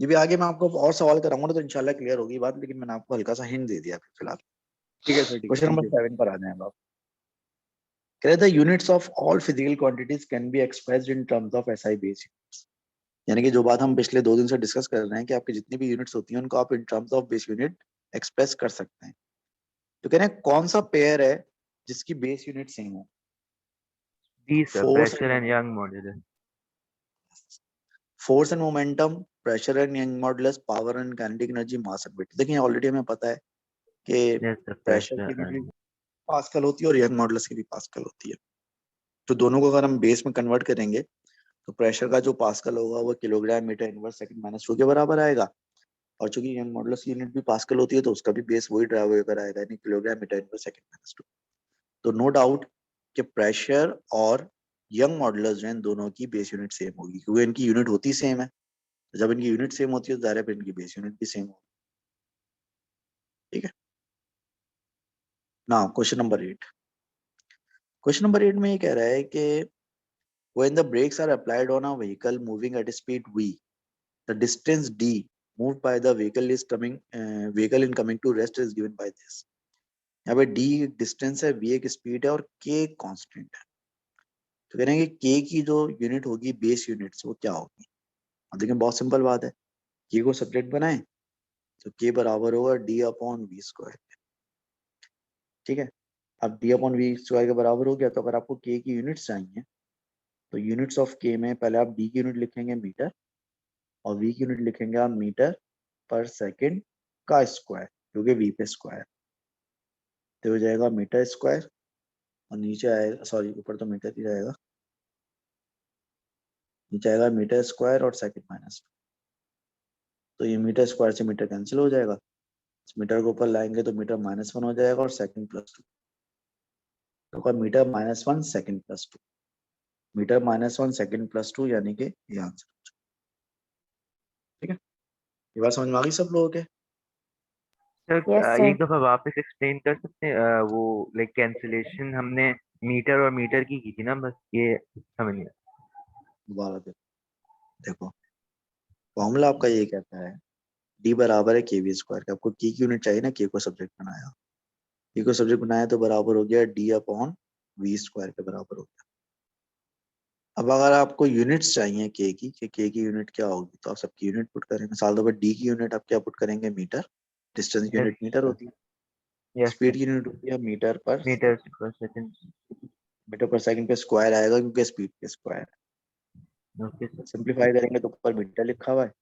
ये भी आगे मैं आपको और सवाल कराऊंगा तो इंशाल्लाह क्लियर होगी बात, लेकिन मैंने आपको हल्का सा हिंट दे दिया फिलहाल। ठीक है सर, ठीक है, क्वेश्चन थैंक नंबर यू। 7 पर आ जाए आप। कह रहे थे units of all physical quantities can be expressed in terms of SI base units. यानी कि जो बात हम पिछले 2 दिन से डिस्कस कर रहे हैं कि आपकी जितनी भी यूनिट्स होती हैं उनको आप in terms of base unit express कर सकते हैं। तो कह रहे हैं कौन सा पेयर है जिसकी बेस यूनिट सेम हो? जी sir, force pressure and Young modulus. Force and momentum, pressure and Young modulus, power and kinetic energy, mass and weight. देखिए ऑलरेडी हमें पता है कि यस सर, प्रेशर की प्रेशर यूनिट भी एंड पास्कल होती है और यंग मॉडुलस की भी पास्कल होती है। तो दोनों को अगर हम बेस में कन्वर्ट करेंगे तो प्रेशर का जो पास्कल होगा वो kilogram metre inverse second minus 2 के बराबर आएगा। और चूंकि यंग मॉडुलस की यूनिट भी पास्कल होती है तो उसका भी बेस वही ड्राइव होकर आएगा, यानी kilogram metre inverse second minus 2। तो नो डाउट कि प्रेशर और यंग मॉडुलस जो है इन दोनों की बेस यूनिट सेम होगी, क्योंकि इनकी यूनिट होती सेम है। जब इनकी यूनिट सेम होती है तो जाहिर है इनकी बेस यूनिट भी सेम होगी। ठीक है ना। Question number 8। क्वेश्चन नंबर 8 में ये कह रहा है कि when the brakes are applied on a vehicle moving at speed v, the distance d moved by the vehicle is coming vehicle in coming to rest is given by this। यहाँ पे d डिस्टेंस है, v एक स्पीड है और k कांस्टेंट है। तो कह रहे हैं कि k की जो यूनिट होगी बेस यूनिट्स वो क्या होगी। अब देखिए बहुत सिंपल बात है, k को सब्जेक्ट बनाएं तो k बराबर होगा d अपॉन वी स्क्वायर। ठीक है, अब d अपॉन वी स्क्वायर के बराबर हो गया, तो अगर आपको k की यूनिट्स चाहिए तो यूनिट्स ऑफ k में पहले आप d की यूनिट लिखेंगे मीटर, और v की यूनिट लिखेंगे आप मीटर पर सेकंड का स्क्वायर, क्योंकि v पे स्क्वायर। तो हो जाएगा मीटर स्क्वायर, और नीचे आएगा, सॉरी ऊपर तो मीटर ही रहेगा, नीचे आएगा मीटर स्क्वायर और सेकंड माइनस 2। तो ये मीटर स्क्वायर से मीटर कैंसिल हो जाएगा, मीटर को ऊपर लाएंगे तो मीटर -1 हो जाएगा और सेकंड +2। तो मीटर -1 सेकंड +2, मीटर -1 सेकंड +2, यानी कि ये आंसर। ठीक है, ये बात समझ में आ गई सब लोगों के? सर। Yes sir. एक दफा वापस एक्सप्लेन कर सकते हैं? वो लाइक कैंसिलेशन हमने मीटर और मीटर की थी ना, बस ये समझ नहीं आया। दोबारा देखो फॉर्मूला आपका ये कहता है d बराबर है के वी स्क्वायर का। आपको k की यूनिट चाहिए ना, k को सब्जेक्ट बनाया, k को सब्जेक्ट बनाया तो बराबर हो गया d अपॉन वी स्क्वायर के बराबर हो गया। अब अगर आपको यूनिट्स चाहिए k की, कि k की यूनिट क्या होगी, तो आप सबकी यूनिट पुट करेंगे। मिसाल तौर पर d की यूनिट आप क्या पुट करेंगे, मीटर, डिस्टेंस की यस यूनिट मीटर सर, होती है, यस स्पीड सर, की यूनिट होती है मीटर पर मीटर पर सेकंड। सेकंड पे स्क्वायर आएगा, क्योंकि स्पीड पे स्क्वायर। Okay sir. सिंप्लीफाई करेंगे तो ऊपर मीटर लिखा हुआ है,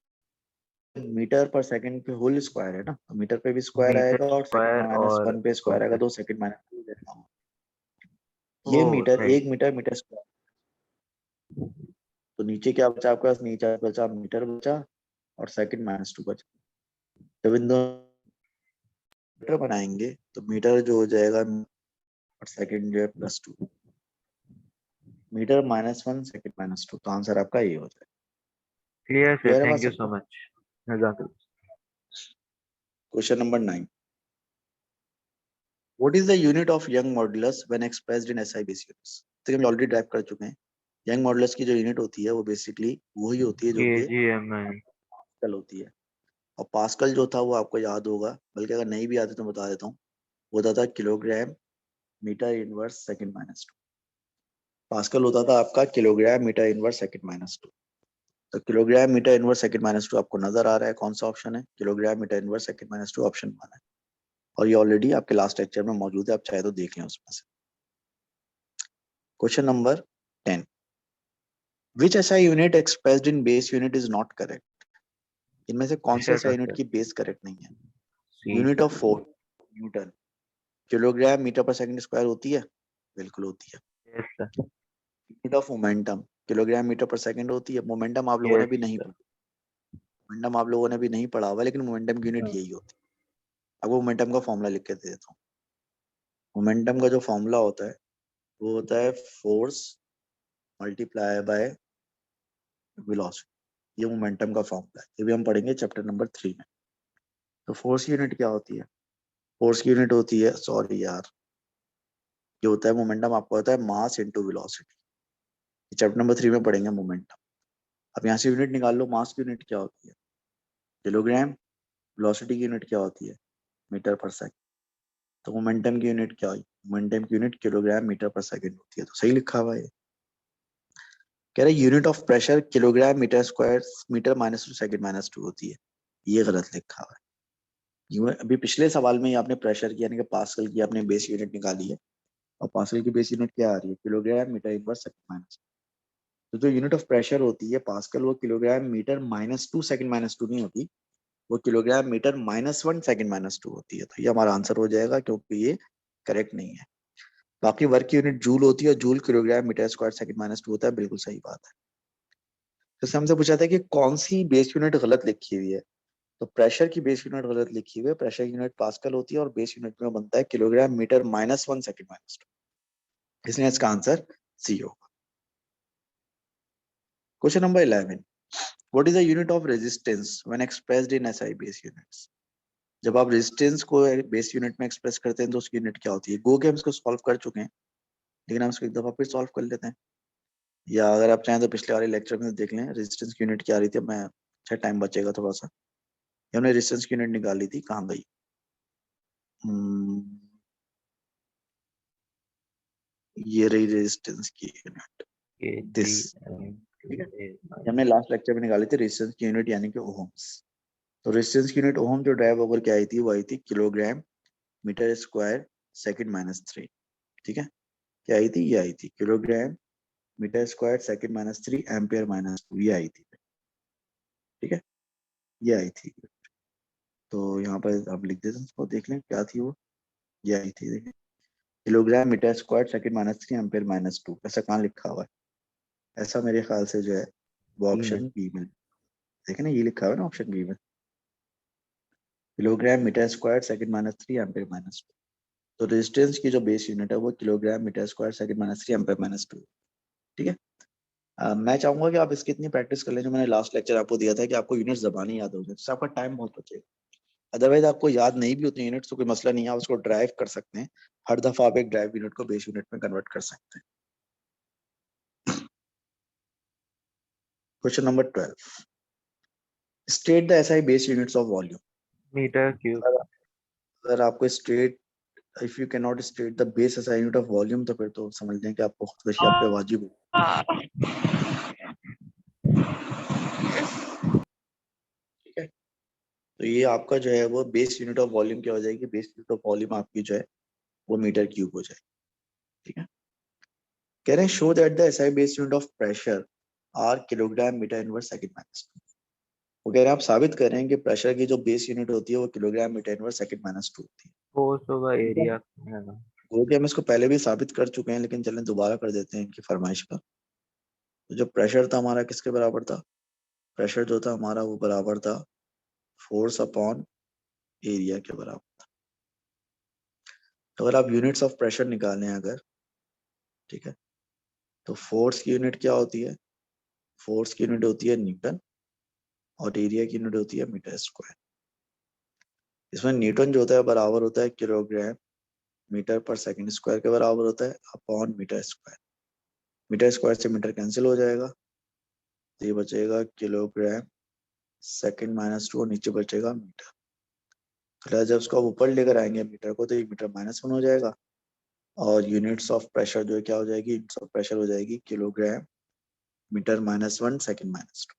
मीटर पर सेकंड पे होल स्क्वायर है ना, तो मीटर पे भी स्क्वायर आएगा मीटर और सेकंड स्क्वायर माइनस और 1 पे स्क्वायर आएगा, ओके। तो सेकंड माइनस 2 जाएगा। ओ ये metre, thank. 1 metre metre square, तो नीचे क्या बचा आपके पास, नीचे बचा मीटर बचा और सेकंड -2 बचा। जब इन दोनों मीटर बनाएंगे तो मीटर जो हो जाएगा और सेकंड जो है +2, मीटर -1 सेकंड -2, तो आंसर आपका ये हो जाएगा। क्लियर सर, क्लियर है बात थैंक यू सो सबको? मच। जज़ाकल्लाह। Question number 9। What is the unit of Young modulus when expressed in SI base units? तो हम ऑलरेडी ड्राइव कर चुके हैं यंग मॉडुलस की जो यूनिट होती है वो बेसिकली वही होती है जो कि kgm पास्कल होती है। और पास्कल जो था वो आपको याद होगा, बल्कि अगर नहीं भी याद है तो बता देता हूँ, वो होता था kilogram metre inverse second minus two. Pascal होता था आपका kilogram metre inverse second minus two. तो kilogram metre inverse second minus two आपको नजर आ रहा है, कौन सा ऑप्शन है? Kilogram metre inverse second minus two option 1 है। और ये ऑलरेडी आपके लास्ट लेक्चर में मौजूद है, आप चाहे तो देख लें उसमें से। Question number 10, which SI unit expressed in base unit is not correct? इनमें से कौन से SI यूनिट की बेस करेक्ट नहीं है? Unit of force newton. Kilogram metre पर सेकंड स्क्वायर होती है? बिल्कुल होती है। yes sir unit of momentum kilogram metre पर सेकंड होती है। मोमेंटम आप लोगों ने भी नहीं पढ़ा, मोमेंटम आप लोगों ने भी नहीं पढ़ा हुआ, लेकिन मोमेंटम की यूनिट यही होती है। अब वो मोमेंटम का फॉर्मूला लिख के दे देता हूँ। मोमेंटम का जो फॉर्मूला होता है वो होता है फोर्स मल्टीप्लाई बाय वेलोसिटी। ये मोमेंटम का फॉर्मूला है, ये भी हम पढ़ेंगे चैप्टर नंबर 3 में। तो फोर्स की यूनिट क्या होती है? फोर्स की यूनिट होती है, सॉरी यार, ये होता है मोमेंटम, आपको होता है mass into velocity. Chapter number 3 में पढ़ेंगे मोमेंटम। अब यहाँ से यूनिट निकाल लो, मास की यूनिट क्या होती है? किलोग्राम। वेलोसिटी की यूनिट क्या होती है? मीटर पर सेकंड। तो मोमेंटम की यूनिट क्या हुई? मोमेंटम की यूनिट किलोग्राम मीटर पर सेकंड होती है। तो सही लिखा हुआ है। कह रहे unit of pressure kilogram metre square metre minus two second minus two होती है। ये गलत लिखा हुआ है। अभी पिछले सवाल में ही आपने प्रेशर की यानी कि पास्कल की आपने बेस यूनिट निकाली है, और पास्कल की बेस यूनिट क्या आ रही है? Kilogram metre inverse second minus. तो जो यूनिट ऑफ प्रेशर होती है पास्कल, वो kilogram metre minus two second minus two नहीं होती, वो kilogram metre -1 second minus two होती है। तो ये हमारा आंसर हो जाएगा, क्योंकि ये करेक्ट नहीं है। बाकी वर्क की यूनिट जूल होती है, और joule kilogram metre square second minus two होता है। बिल्कुल सही बात है। जैसे हमसे पूछा था कि कौन सी बेस यूनिट गलत लिखी हुई है, तो प्रेशर की बेस यूनिट गलत लिखी हुई है। प्रेशर की यूनिट पास्कल होती है और बेस यूनिट में बनता है kilogram metre -1 second minus two, इसलिए इसका आंसर सी होगा। Question number 11, what is the unit of resistance when expressed in SI base units? जब आप रेजिस्टेंस को बेस यूनिट में एक्सप्रेस करते हैं तो उसकी यूनिट क्या होती है? गो के हम इसको सॉल्व कर चुके हैं, लेकिन हम इसको एक दफा फिर सॉल्व कर लेते हैं, या अगर आप चाहें तो पिछले वाले लेक्चर में देख लें रेजिस्टेंस की यूनिट क्या आ रही थी। मैं अच्छा टाइम बचेगा थोड़ा सा, ये हमने रेजिस्टेंस की यूनिट निकाली थी, कहाँ गई? ये रही रेजिस्टेंस की यूनिट, दिस। ठीक है, ये हमने लास्ट लेक्चर में निकाली थी रेजिस्टेंस की यूनिट यानी कि ओहम्स। तो रेजिस्टेंस की यूनिट ओहम जो ड्राइव ओवर क्या आई थी, वो आई थी kilogram metre square second minus 3। ठीक है, क्या आई थी? ये आई थी kilogram metre square second minus 3 ampere minus 2, ये आई थी। ठीक है, ये आई थी। तो यहाँ पर आप लिख देते हैं, इसको देख लें क्या थी वो। ये आई थी, देखिए, kilogram metre square second minus 3 ampere minus 2। ऐसा कहाँ लिखा हुआ है? ऐसा मेरे ख्याल से जो है वो ऑप्शन बी में, देखे ना, ये लिखा हुआ है ना ऑप्शन बी में, kilogram metre square second minus 3 ampere minus 2। तो रेजिस्टेंस की जो बेस यूनिट है वो kilogram metre square second minus 3 ampere minus 2। ठीक है, मैं चाहूंगा कि आप इसकी इतनी प्रैक्टिस कर लें, जो मैंने लास्ट लेक्चर आपको दिया था कि आपको यूनिट जबानी याद हो जाए, इससे आपका टाइम बहुत बचेगा। अदरवाइज आपको याद नहीं भी उतनी यूनिट तो कोई मसला नहीं है, आप उसको ड्राइव कर सकते हैं। हर दफा आप एक ड्राइव यूनिट को बेस यूनिट में कन्वर्ट कर सकते हैं। Question number 12, state the SI base units of volume. Metre cube. अगर आपको state, if you can not state the base SI unit of volume, तो फिर तो समझ लें कि आपको खुदकशी आप पे वाजिब हो। ठीक है, तो ये आपका जो है वो बेस यूनिट ऑफ वॉल्यूम क्या हो जाएगी? बेस यूनिट ऑफ वॉल्यूम आपकी जो है वो मीटर क्यूब हो जाएगी। ठीक है, कह रहे हैं show that the SI base unit of pressure are kilogram metre inverse second minus 2। वो कह रहे हैं आप साबित कर रहे हैं कि प्रेशर की जो बेस यूनिट होती है वो kilogram metre inverse second minus 2 होती है। फोर्स होगा ठीक है, एरिया है ना। वो कि हम इसको पहले भी साबित कर चुके हैं, लेकिन चलें दोबारा कर देते हैं इनकी फरमाइश पर। तो जो प्रेशर था हमारा किसके बराबर था? प्रेशर जो था हमारा वो बराबर था फोर्स अपॉन एरिया के बराबर था। तो अगर आप यूनिट्स ऑफ प्रेशर निकालें अगर, ठीक है, तो फोर्स की यूनिट क्या होती है? फोर्स की यूनिट होती है न्यूटन, और एरिया की यूनिट होती है मीटर स्क्वायर। इसमें न्यूटन जो होता है बराबर होता है किलोग्राम मीटर पर सेकंड स्क्वायर के बराबर होता है upon metre square. Metre square से मीटर कैंसिल हो जाएगा, तो ये बचेगा किलोग्राम सेकंड माइनस 2 और नीचे बचेगा मीटर। तो जब उसको आप ऊपर लेकर आएंगे मीटर को, तो ये मीटर -1 हो जाएगा और यूनिट्स ऑफ प्रेशर जो है क्या हो जाएगी, यूनिट्स ऑफ प्रेशर हो जाएगी किलोग्राम मीटर -1 सेकंड -2।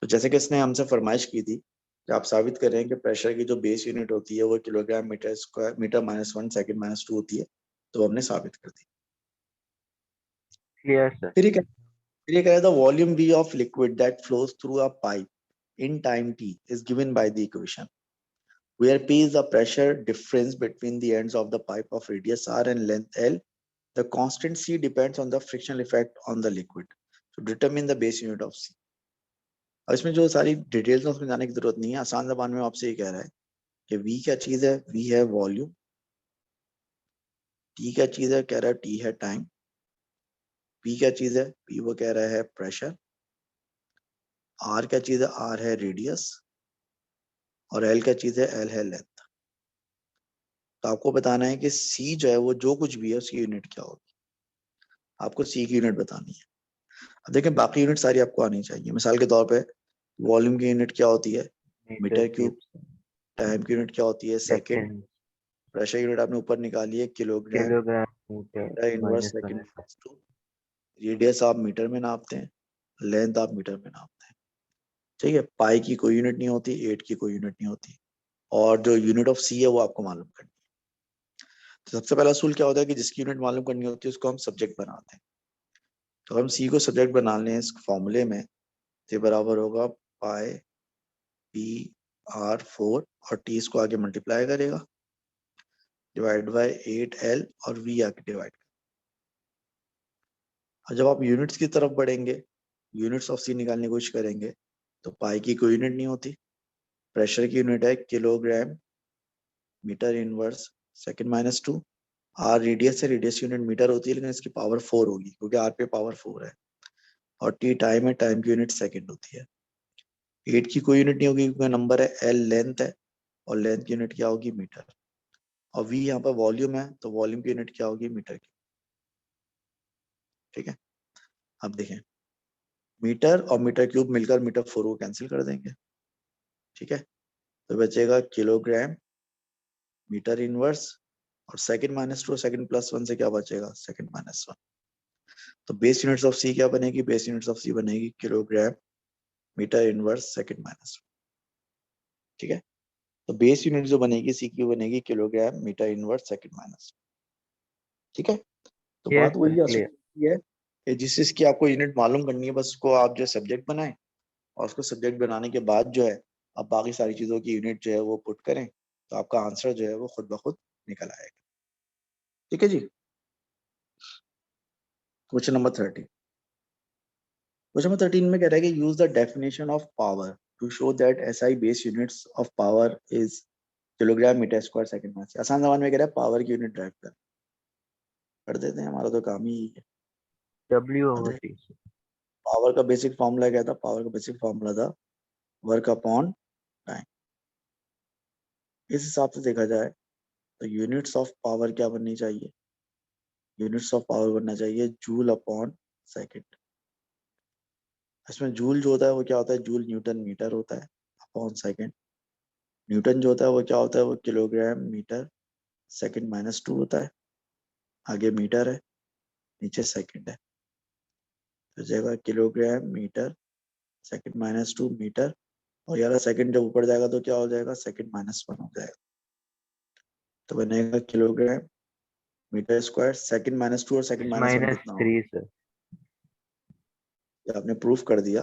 तो जैसे कि इसने हमसे फरमाइश की थी कि आप साबित कर रहे हैं कि प्रेशर की जो बेस यूनिट होती है वो kilogram metre square metre -1 second -2 होती है, तो हमने साबित कर दी। Clear sir. फिर ये कह रहा था volume V of liquid that flows through a pipe in time t is given by the equation where P is the pressure difference between the ends of the pipe of radius r and length L. The constant C depends on the frictional effect on the liquid. So determine the base unit of C. अब इसमें जो सारी डिटेल्स है उसमें जाने की जरूरत नहीं है, आसान जबान में आपसे ये कह रहा है कि V क्या चीज है, V है वॉल्यूम, T क्या चीज है, कह रहा है T है टाइम, P क्या चीज है, P वो कह रहा है प्रेशर, R क्या चीज है, R है रेडियस और L क्या चीज है, L है लेंथ। तो आपको बताना है कि C जो है वो जो कुछ भी है उसकी यूनिट क्या होगी, आपको C की यूनिट बतानी है। अब देखें बाकी यूनिट सारी आपको आनी चाहिए। मिसाल के तौर पे वॉल्यूम की यूनिट क्या होती है, मीटर क्यूब, टाइम की यूनिट क्या होती है, सेकंड, सेकंड, प्रेशर यूनिट आपने ऊपर निकाली है kilogram kilogram metre metre inverse -1, second -2, radius आप मीटर में नापते हैं, लेंथ आप मीटर में नापते हैं, ठीक है। पाई की कोई यूनिट नहीं होती, 8 की कोई यूनिट नहीं होती, और जो यूनिट ऑफ सी है वो आपको मालूम करनी है। तो सबसे पहला असूल क्या होता है कि जिसकी यूनिट मालूम करनी होती है उसको हम सब्जेक्ट बनाते हैं। तो हम सी को सब्जेक्ट बना लें इस फॉर्मूले में, तो बराबर होगा पाई PR4 और टी इसको आगे मल्टीप्लाई करेगा डिवाइड बाय 8L और V आगे डिवाइड। और जब आप यूनिट्स की तरफ बढ़ेंगे, यूनिट्स ऑफ सी निकालने की कोशिश करेंगे, तो पाई की कोई यूनिट नहीं होती, प्रेशर की यूनिट है kilogram metre inverse second -2, R radius है, रेडियस यूनिट मीटर होती है लेकिन इसकी पावर 4 होगी क्योंकि आर पे पावर 4 है, और टी टाइम है, टाइम की यूनिट सेकंड होती है। 8 की कोई यूनिट नहीं होगी क्योंकि नंबर है, एल लेंथ है और लेंथ की यूनिट क्या होगी, मीटर, और वी यहाँ पर वॉल्यूम है तो वॉल्यूम की यूनिट क्या होगी, मीटर की, ठीक है। अब देखें मीटर और मीटर क्यूब मिलकर मीटर 4 को कैंसिल कर देंगे, ठीक है। तो बचेगा किलोग्राम मीटर इनवर्स और सेकंड -2 सेकंड +1 से क्या बचेगा, सेकंड -1। तो बेस यूनिट्स ऑफ सी क्या बनेगी, बेस यूनिट्स ऑफ सी बनेगी किलोग्राम मीटर इनवर्स सेकंड -1, ठीक है। तो बेस यूनिट जो बनेगी सी की बनेगी किलोग्राम मीटर इनवर्स सेकंड -1, ठीक है। तो यस बात सर, वही क्लियर। है कि जिस चीज की आपको यूनिट मालूम करनी है बस उसको आप जो सब्जेक्ट बनाएं और उसको सब्जेक्ट बनाने के बाद जो है आप बाकी सारी चीजों की यूनिट जो है वो पुट करें, तो आपका आंसर जो है वो खुद ब खुद निकल आएगा, ठीक है जी। क्वेश्चन नंबर 13, क्वेश्चन नंबर 13 में कह रहा है कि use the definition of power to show that SI base units of power is kilogram metre square second में। आसान जबान में कह रहा है पावर की यूनिट ड्राइव कर देते हैं, हमारा तो काम ही यही है। W/T। पावर का बेसिक फॉर्मूला क्या था, पावर का बेसिक फॉर्मूला था वर्क अपॉन टाइम। इस हिसाब से देखा जाए तो यूनिट्स ऑफ पावर क्या बननी चाहिए, यूनिट्स ऑफ पावर बनना चाहिए जूल अपॉन सेकंड। इसमें जूल जो होता है वो क्या होता है, जूल न्यूटन मीटर होता है, अपॉन सेकंड न्यूटन जो होता है वो क्या होता है, वो किलोग्राम मीटर सेकंड -2 होता है, आगे मीटर है नीचे सेकंड है, तो जाएगा किलोग्राम मीटर सेकंड -2 मीटर, और यार सेकंड जब ऊपर जाएगा तो क्या हो जाएगा, सेकंड -1 हो जाएगा, तो बनेगा किलोग्राम मीटर स्क्वायर सेकंड -2 और सेकंड -1 कितना होगा। -3 सर। आपने प्रूफ कर दिया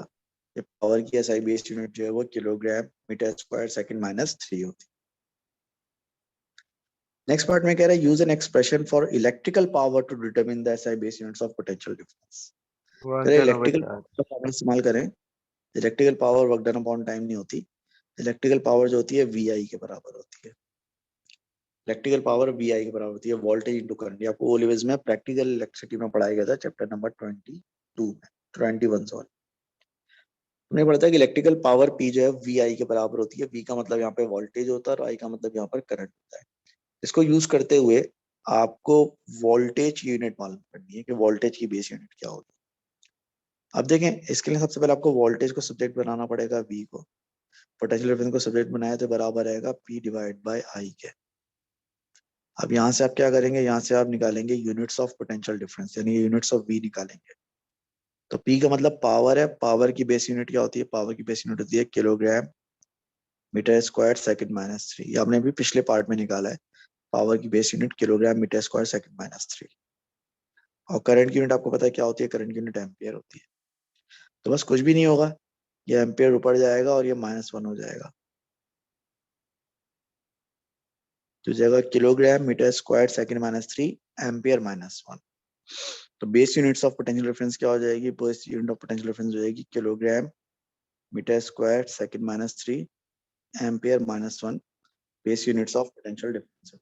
कि पावर की SI बेस यूनिट जो है वो किलोग्राम मीटर स्क्वायर सेकंड -3 होती है। नेक्स्ट पार्ट में कह रहा है use an expression for electrical power to determine the SI base units of potential difference. कह रहा है इलेक्ट्रिकल पावर इस्तेमाल करें, electrical power work done upon time नहीं होती, इलेक्ट्रिकल पावर जो होती है VI के बराबर होती है, इलेक्ट्रिकल पावर VI के बराबर होती है वोल्टेज इनटू करंट। आपको ओ लेवल्स में प्रैक्टिकल इलेक्ट्रिसिटी में पढ़ाया गया था चैप्टर नंबर 21 सॉरी। हमने पढ़ा था कि इलेक्ट्रिकल पावर P जो है VI के बराबर होती है, V का मतलब यहाँ पे वोल्टेज होता है और I का मतलब यहाँ पर करंट होता है। इसको यूज करते हुए आपको वोल्टेज की यूनिट मालूम करनी है कि वोल्टेज की बेस यूनिट क्या होगी। अब देखें, इसके लिए सबसे पहले आपको वोल्टेज को सब्जेक्ट बनाना पड़ेगा V को, पोटेंशियल डिफरेंस को सब्जेक्ट बनाया तो बराबर रहेगा P डिवाइड बाय I के। अब यहाँ से आप क्या करेंगे, यहाँ से आप निकालेंगे यूनिट्स ऑफ पोटेंशियल डिफरेंस, यानी यूनिट्स ऑफ V निकालेंगे। तो P का मतलब पावर है, पावर की बेस यूनिट क्या होती है, पावर की बेस यूनिट होती है kilogram metre square second minus 3। ये आपने भी पिछले पार्ट में निकाला है, पावर की base unit kilogram metre square second minus 3। और करंट की यूनिट आपको पता है क्या होती है, करंट की यूनिट एम्पियर होती है। तो बस कुछ भी नहीं होगा, ये एम्पियर ऊपर जाएगा और ये -1 हो जाएगा, तो जाएगा kilogram metre square second minus 3 ampere -1। तो base units of potential difference क्या हो जाएगी, base unit of potential difference हो जाएगी kilogram metre square second minus 3 ampere -1, base units of potential difference.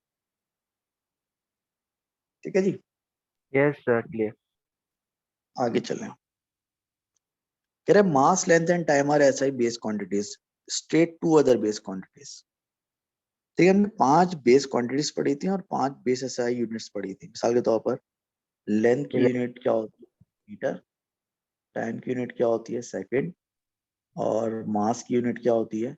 ठीक है जी, यस सर, क्लियर। आगे चलें। कह रहे mass length and time are SI base quantities state two other base quantities. ठीक है, हमने 5 बेस क्वांटिटीज पढ़ी थी और 5 बेस एसआई यूनिट्स पढ़ी थी। मिसाल के तौर पर लेंथ की यूनिट क्या होती है, मीटर, टाइम की यूनिट क्या होती है, सेकंड, और मास की यूनिट क्या होती है,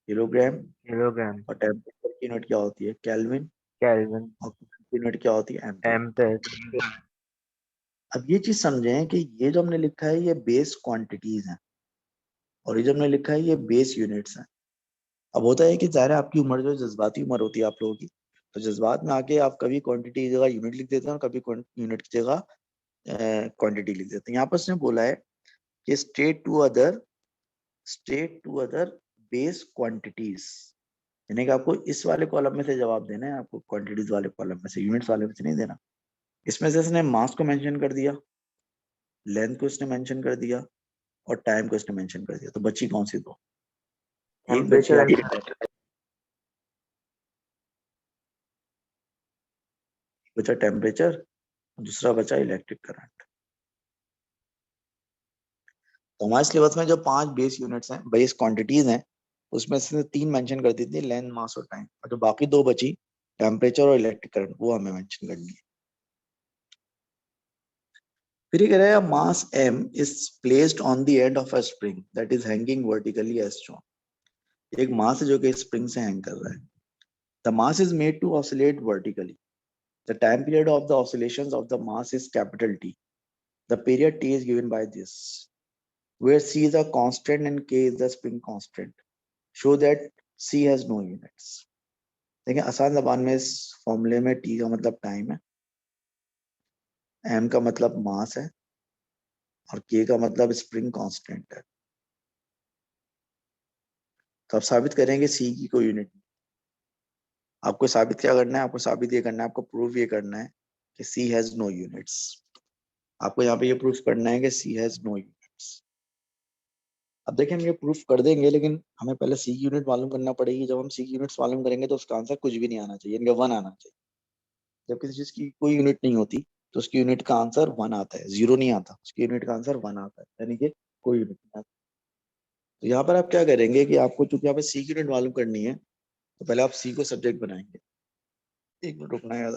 किलोग्राम, किलोग्राम, और टेम्परेचर की यूनिट क्या होती है, केल्विन, केल्विन, और current की यूनिट क्या होती है, एम्पियर। एम्पेयर। अब ये चीज समझें कि ये जो हमने लिखा है ये बेस क्वांटिटीज हैं, और ये जो हमने लिखा है ये बेस यूनिट्स हैं। अब होता है कि ज़ाहिर है आपकी उम्र जो जज्बाती उम्र होती है आप लोगों की, तो जज्बात में आके आप कभी क्वांटिटी की जगह यूनिट लिख देते हैं और कभी यूनिट की जगह क्वांटिटी लिख देते हैं। यहाँ पर उसने बोला है कि state two other base quantities, यानी कि आपको इस वाले कॉलम में से जवाब देना है, आपको क्वांटिटीज वाले कॉलम में से, यूनिट्स वाले में से नहीं देना। इसमें से इसने मास को मेंशन कर दिया, लेंथ को इसने मेंशन कर दिया, और टाइम को इसने मेंशन कर दिया। तो बची कौन सी दो, एक बची टेम्परेचर आपकी, एंड बचा टेम्परेचर, दूसरा बचा इलेक्ट्रिक करंट। तो हमारे सिलेबस में जो 5 बेस यूनिट्स हैं, बेस क्वांटिटीज हैं, उसमें से 3 मेंशन कर दी थी, लेंथ, मास और टाइम, और जो बाकी 2 बची, टेम्परेचर और इलेक्ट्रिक करंट, वो हमें मेंशन करनी है। फिर ये कह रहा है mass m is placed on the end of a spring that is hanging vertically as shown. एक मास है जो कि स्प्रिंग से हैंग कर रहा है। The mass is made to oscillate vertically. The time period of the oscillations of the mass is capital T। The period T is given by this, where C is a constant and K is the spring constant. Show that C has no units. देखिए आसान जबान में इस फॉर्मूले में T का मतलब टाइम है, M का मतलब मास है, और K का मतलब स्प्रिंग कांस्टेंट है। तो आप साबित करेंगे C की कोई यूनिट नहीं। आपको साबित क्या करना है, आपको साबित ये करना है, आपको प्रूफ ये करना है कि C हैज नो यूनिट्स। आपको यहाँ पे ये प्रूफ करना है कि C हैज नो यूनिट्स। अब देखिए हम ये प्रूफ कर देंगे, लेकिन हमें पहले C की यूनिट मालूम करना पड़ेगी। जब हम C की यूनिट्स मालूम करेंगे तो उसका आंसर कुछ भी नहीं आना चाहिए, यानी 1 आना चाहिए। जब किसी चीज की कोई यूनिट नहीं होती तो उसकी यूनिट का आंसर 1 आता है, 0 नहीं आता, उसकी यूनिट का आंसर 1 आता है, यानी कि कोई यूनिट नहीं आता। तो यहाँ पर आप क्या करेंगे कि आपको चूंकि यहाँ पे C की यूनिट मालूम करनी है, तो पहले आप C को सब्जेक्ट बनाएंगे। 1 मिनट रुकना है।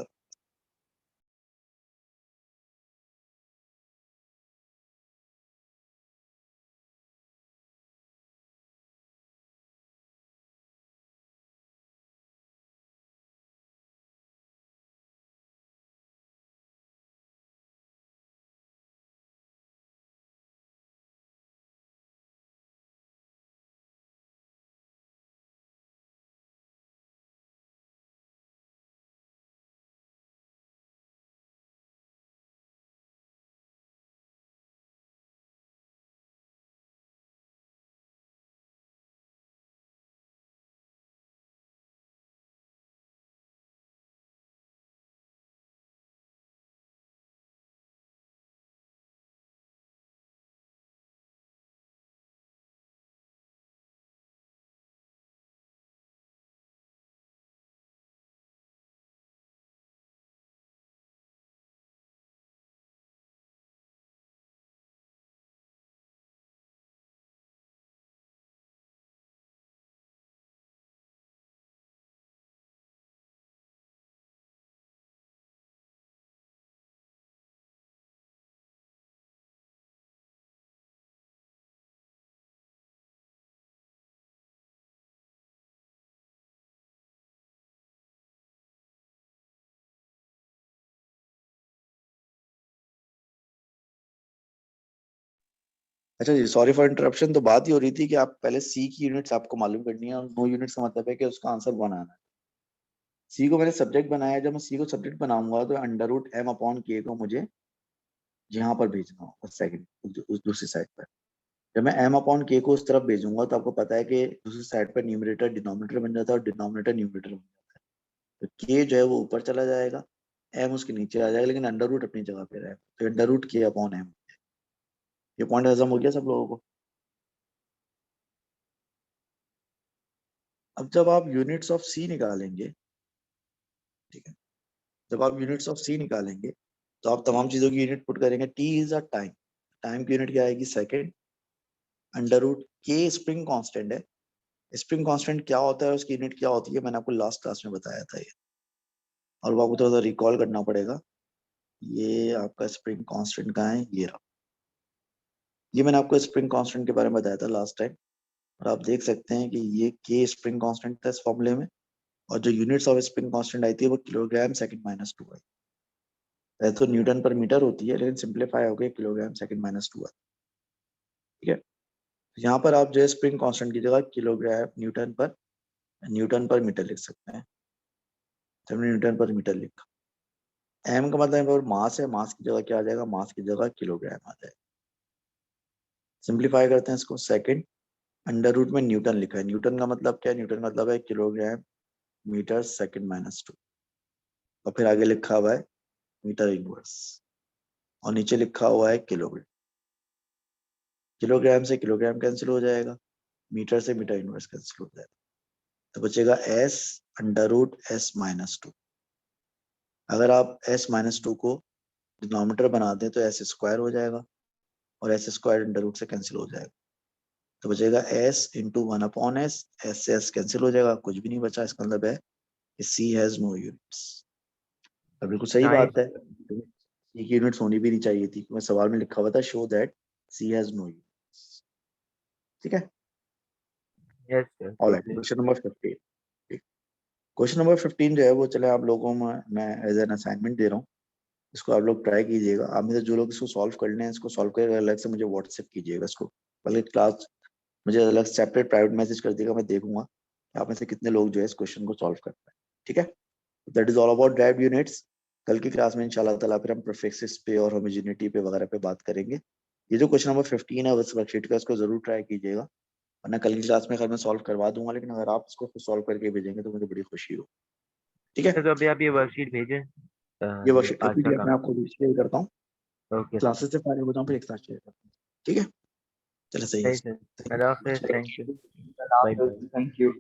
अच्छा जी, सॉरी फॉर इंटरप्शन। तो बात ही हो रही थी कि आप पहले सी की यूनिट्स आपको मालूम करनी है और नो यूनिट्स का मतलब है कि उसका आंसर 1 आना है। सी को मैंने सब्जेक्ट बनाया, जब मैं सी को सब्जेक्ट बनाऊंगा तो अंडर रूट एम अपॉन के को मुझे यहाँ पर भेजना होगा सेकंड उस दूसरी साइड पर। जब मैं एम अपॉन के को उस तरफ भेजूंगा तो आपको पता है कि दूसरी साइड पर न्यूमरेटर डिनोमिनेटर बन जाता है और डिनोमिनेटर न्यूमरेटर बन जाता है। तो के जो है वो ऊपर चला जाएगा, एम उसके नीचे आ जाएगा, लेकिन अंडर रूट अपनी जगह पे रहेगा। तो अंडर रूट के अपॉन एम। ये पॉइंट हजम हो गया सब लोगों को? अब जब आप यूनिट्स ऑफ सी निकालेंगे, ठीक है, जब आप यूनिट्स ऑफ सी निकालेंगे तो आप तमाम चीजों की यूनिट पुट करेंगे। T is a time, time की यूनिट क्या आएगी? सेकंड। अंडर रूट के स्प्रिंग कांस्टेंट है। स्प्रिंग कांस्टेंट क्या होता है, उसकी यूनिट क्या होती है, मैंने आपको लास्ट क्लास में बताया था ये, और वो आपको थोड़ा सा रिकॉल करना पड़ेगा। ये आपका स्प्रिंग कांस्टेंट कहाँ है? ये रहा। ये मैंने आपको स्प्रिंग कांस्टेंट के बारे में बताया था लास्ट टाइम, और आप देख सकते हैं कि ये के स्प्रिंग कांस्टेंट था इस फॉर्मूले में, और जो units of spring constant I थी वो किलोग्राम सेकंड माइनस 2 आई। तो न्यूटन पर मीटर होती है, लेकिन सिंप्लीफाई हो गई किलोग्राम सेकंड माइनस 2 आई। ठीक है, यहाँ पर आप जो है स्प्रिंग कांस्टेंट की जगह किलोग्राम न्यूटन पर मीटर लिख सकते हैं। तो हमने न्यूटन पर मीटर लिखा। एम का मतलब है मास है, मास की जगह क्या आ जाएगा? मास की जगह किलोग्राम आ जाएगा। सिंप्लीफाई करते हैं इसको। सेकंड अंडर रूट में न्यूटन लिखा है। न्यूटन का मतलब क्या है? न्यूटन का मतलब है किलोग्राम मीटर सेकंड माइनस 2, और फिर आगे लिखा हुआ है मीटर इनवर्स, और नीचे लिखा हुआ है किलोग्राम। किलोग्राम से किलोग्राम कैंसिल हो जाएगा, मीटर से मीटर इनवर्स कैंसिल हो जाएगा, तो बचेगा S under root S minus 2। अगर आप एस माइनस 2 को डिनोमिनेटर बना दें तो एस स्क्वायर हो जाएगा, और एस स्क्वायर अंडर रूट से कैंसिल हो जाएगा, तो बचेगा S into 1 upon S. S से एस कैंसिल हो जाएगा, कुछ भी नहीं बचा। इसका मतलब है कि सी हैज नो यूनिट्स। तो बिल्कुल सही नाइस। बात है, सी की यूनिट्स होनी भी नहीं चाहिए थी, क्योंकि सवाल में लिखा हुआ था show that C has no units. ठीक है, yes sir. Alright. Question number 15। Question number 15 जो है वो चले आप लोगों में मैं एज एन असाइनमेंट दे रहा हूँ, इसको आप लोग ट्राई कीजिएगा। आप में से जो लोग इसको सॉल्व कर लें, इसको सॉल्व करके अलग से मुझे व्हाट्सएप कीजिएगा इसको, बल्कि क्लास मुझे अलग सेपरेट प्राइवेट मैसेज कर देगा, मैं देखूंगा कि आप में से कितने लोग जो है इस क्वेश्चन को सॉल्व कर पाए। ठीक है, that is all about derived units. कल की क्लास में इंशाल्लाह ताला फिर हम प्रीफिक्सेस पे और होमोजेनिटी पे वगैरह पे बात करेंगे। ये जो क्वेश्चन नंबर 15 है उस वर्कशीट का, इसको जरूर ट्राई कीजिएगा, वरना कल की क्लास में मैं सॉल्व करवा दूंगा, लेकिन अगर आप इसको सॉल्व करके भेजेंगे तो मुझे बड़ी खुशी हो। ठीक है, तो अभी आप ये वर्कशीट भेजें ये वर्कशीट का आज का पीडीएफ काम। मैं आपको शेयर करता हूँ, ओके सर। क्लासेस से फारिग हो जाऊँ फिर एक साथ शेयर करता हूँ। ठीक है, चलो सही है। सही सर। अल्लाह हाफिज़। Thank you. Allah bye bye. Hafiz. Thank you.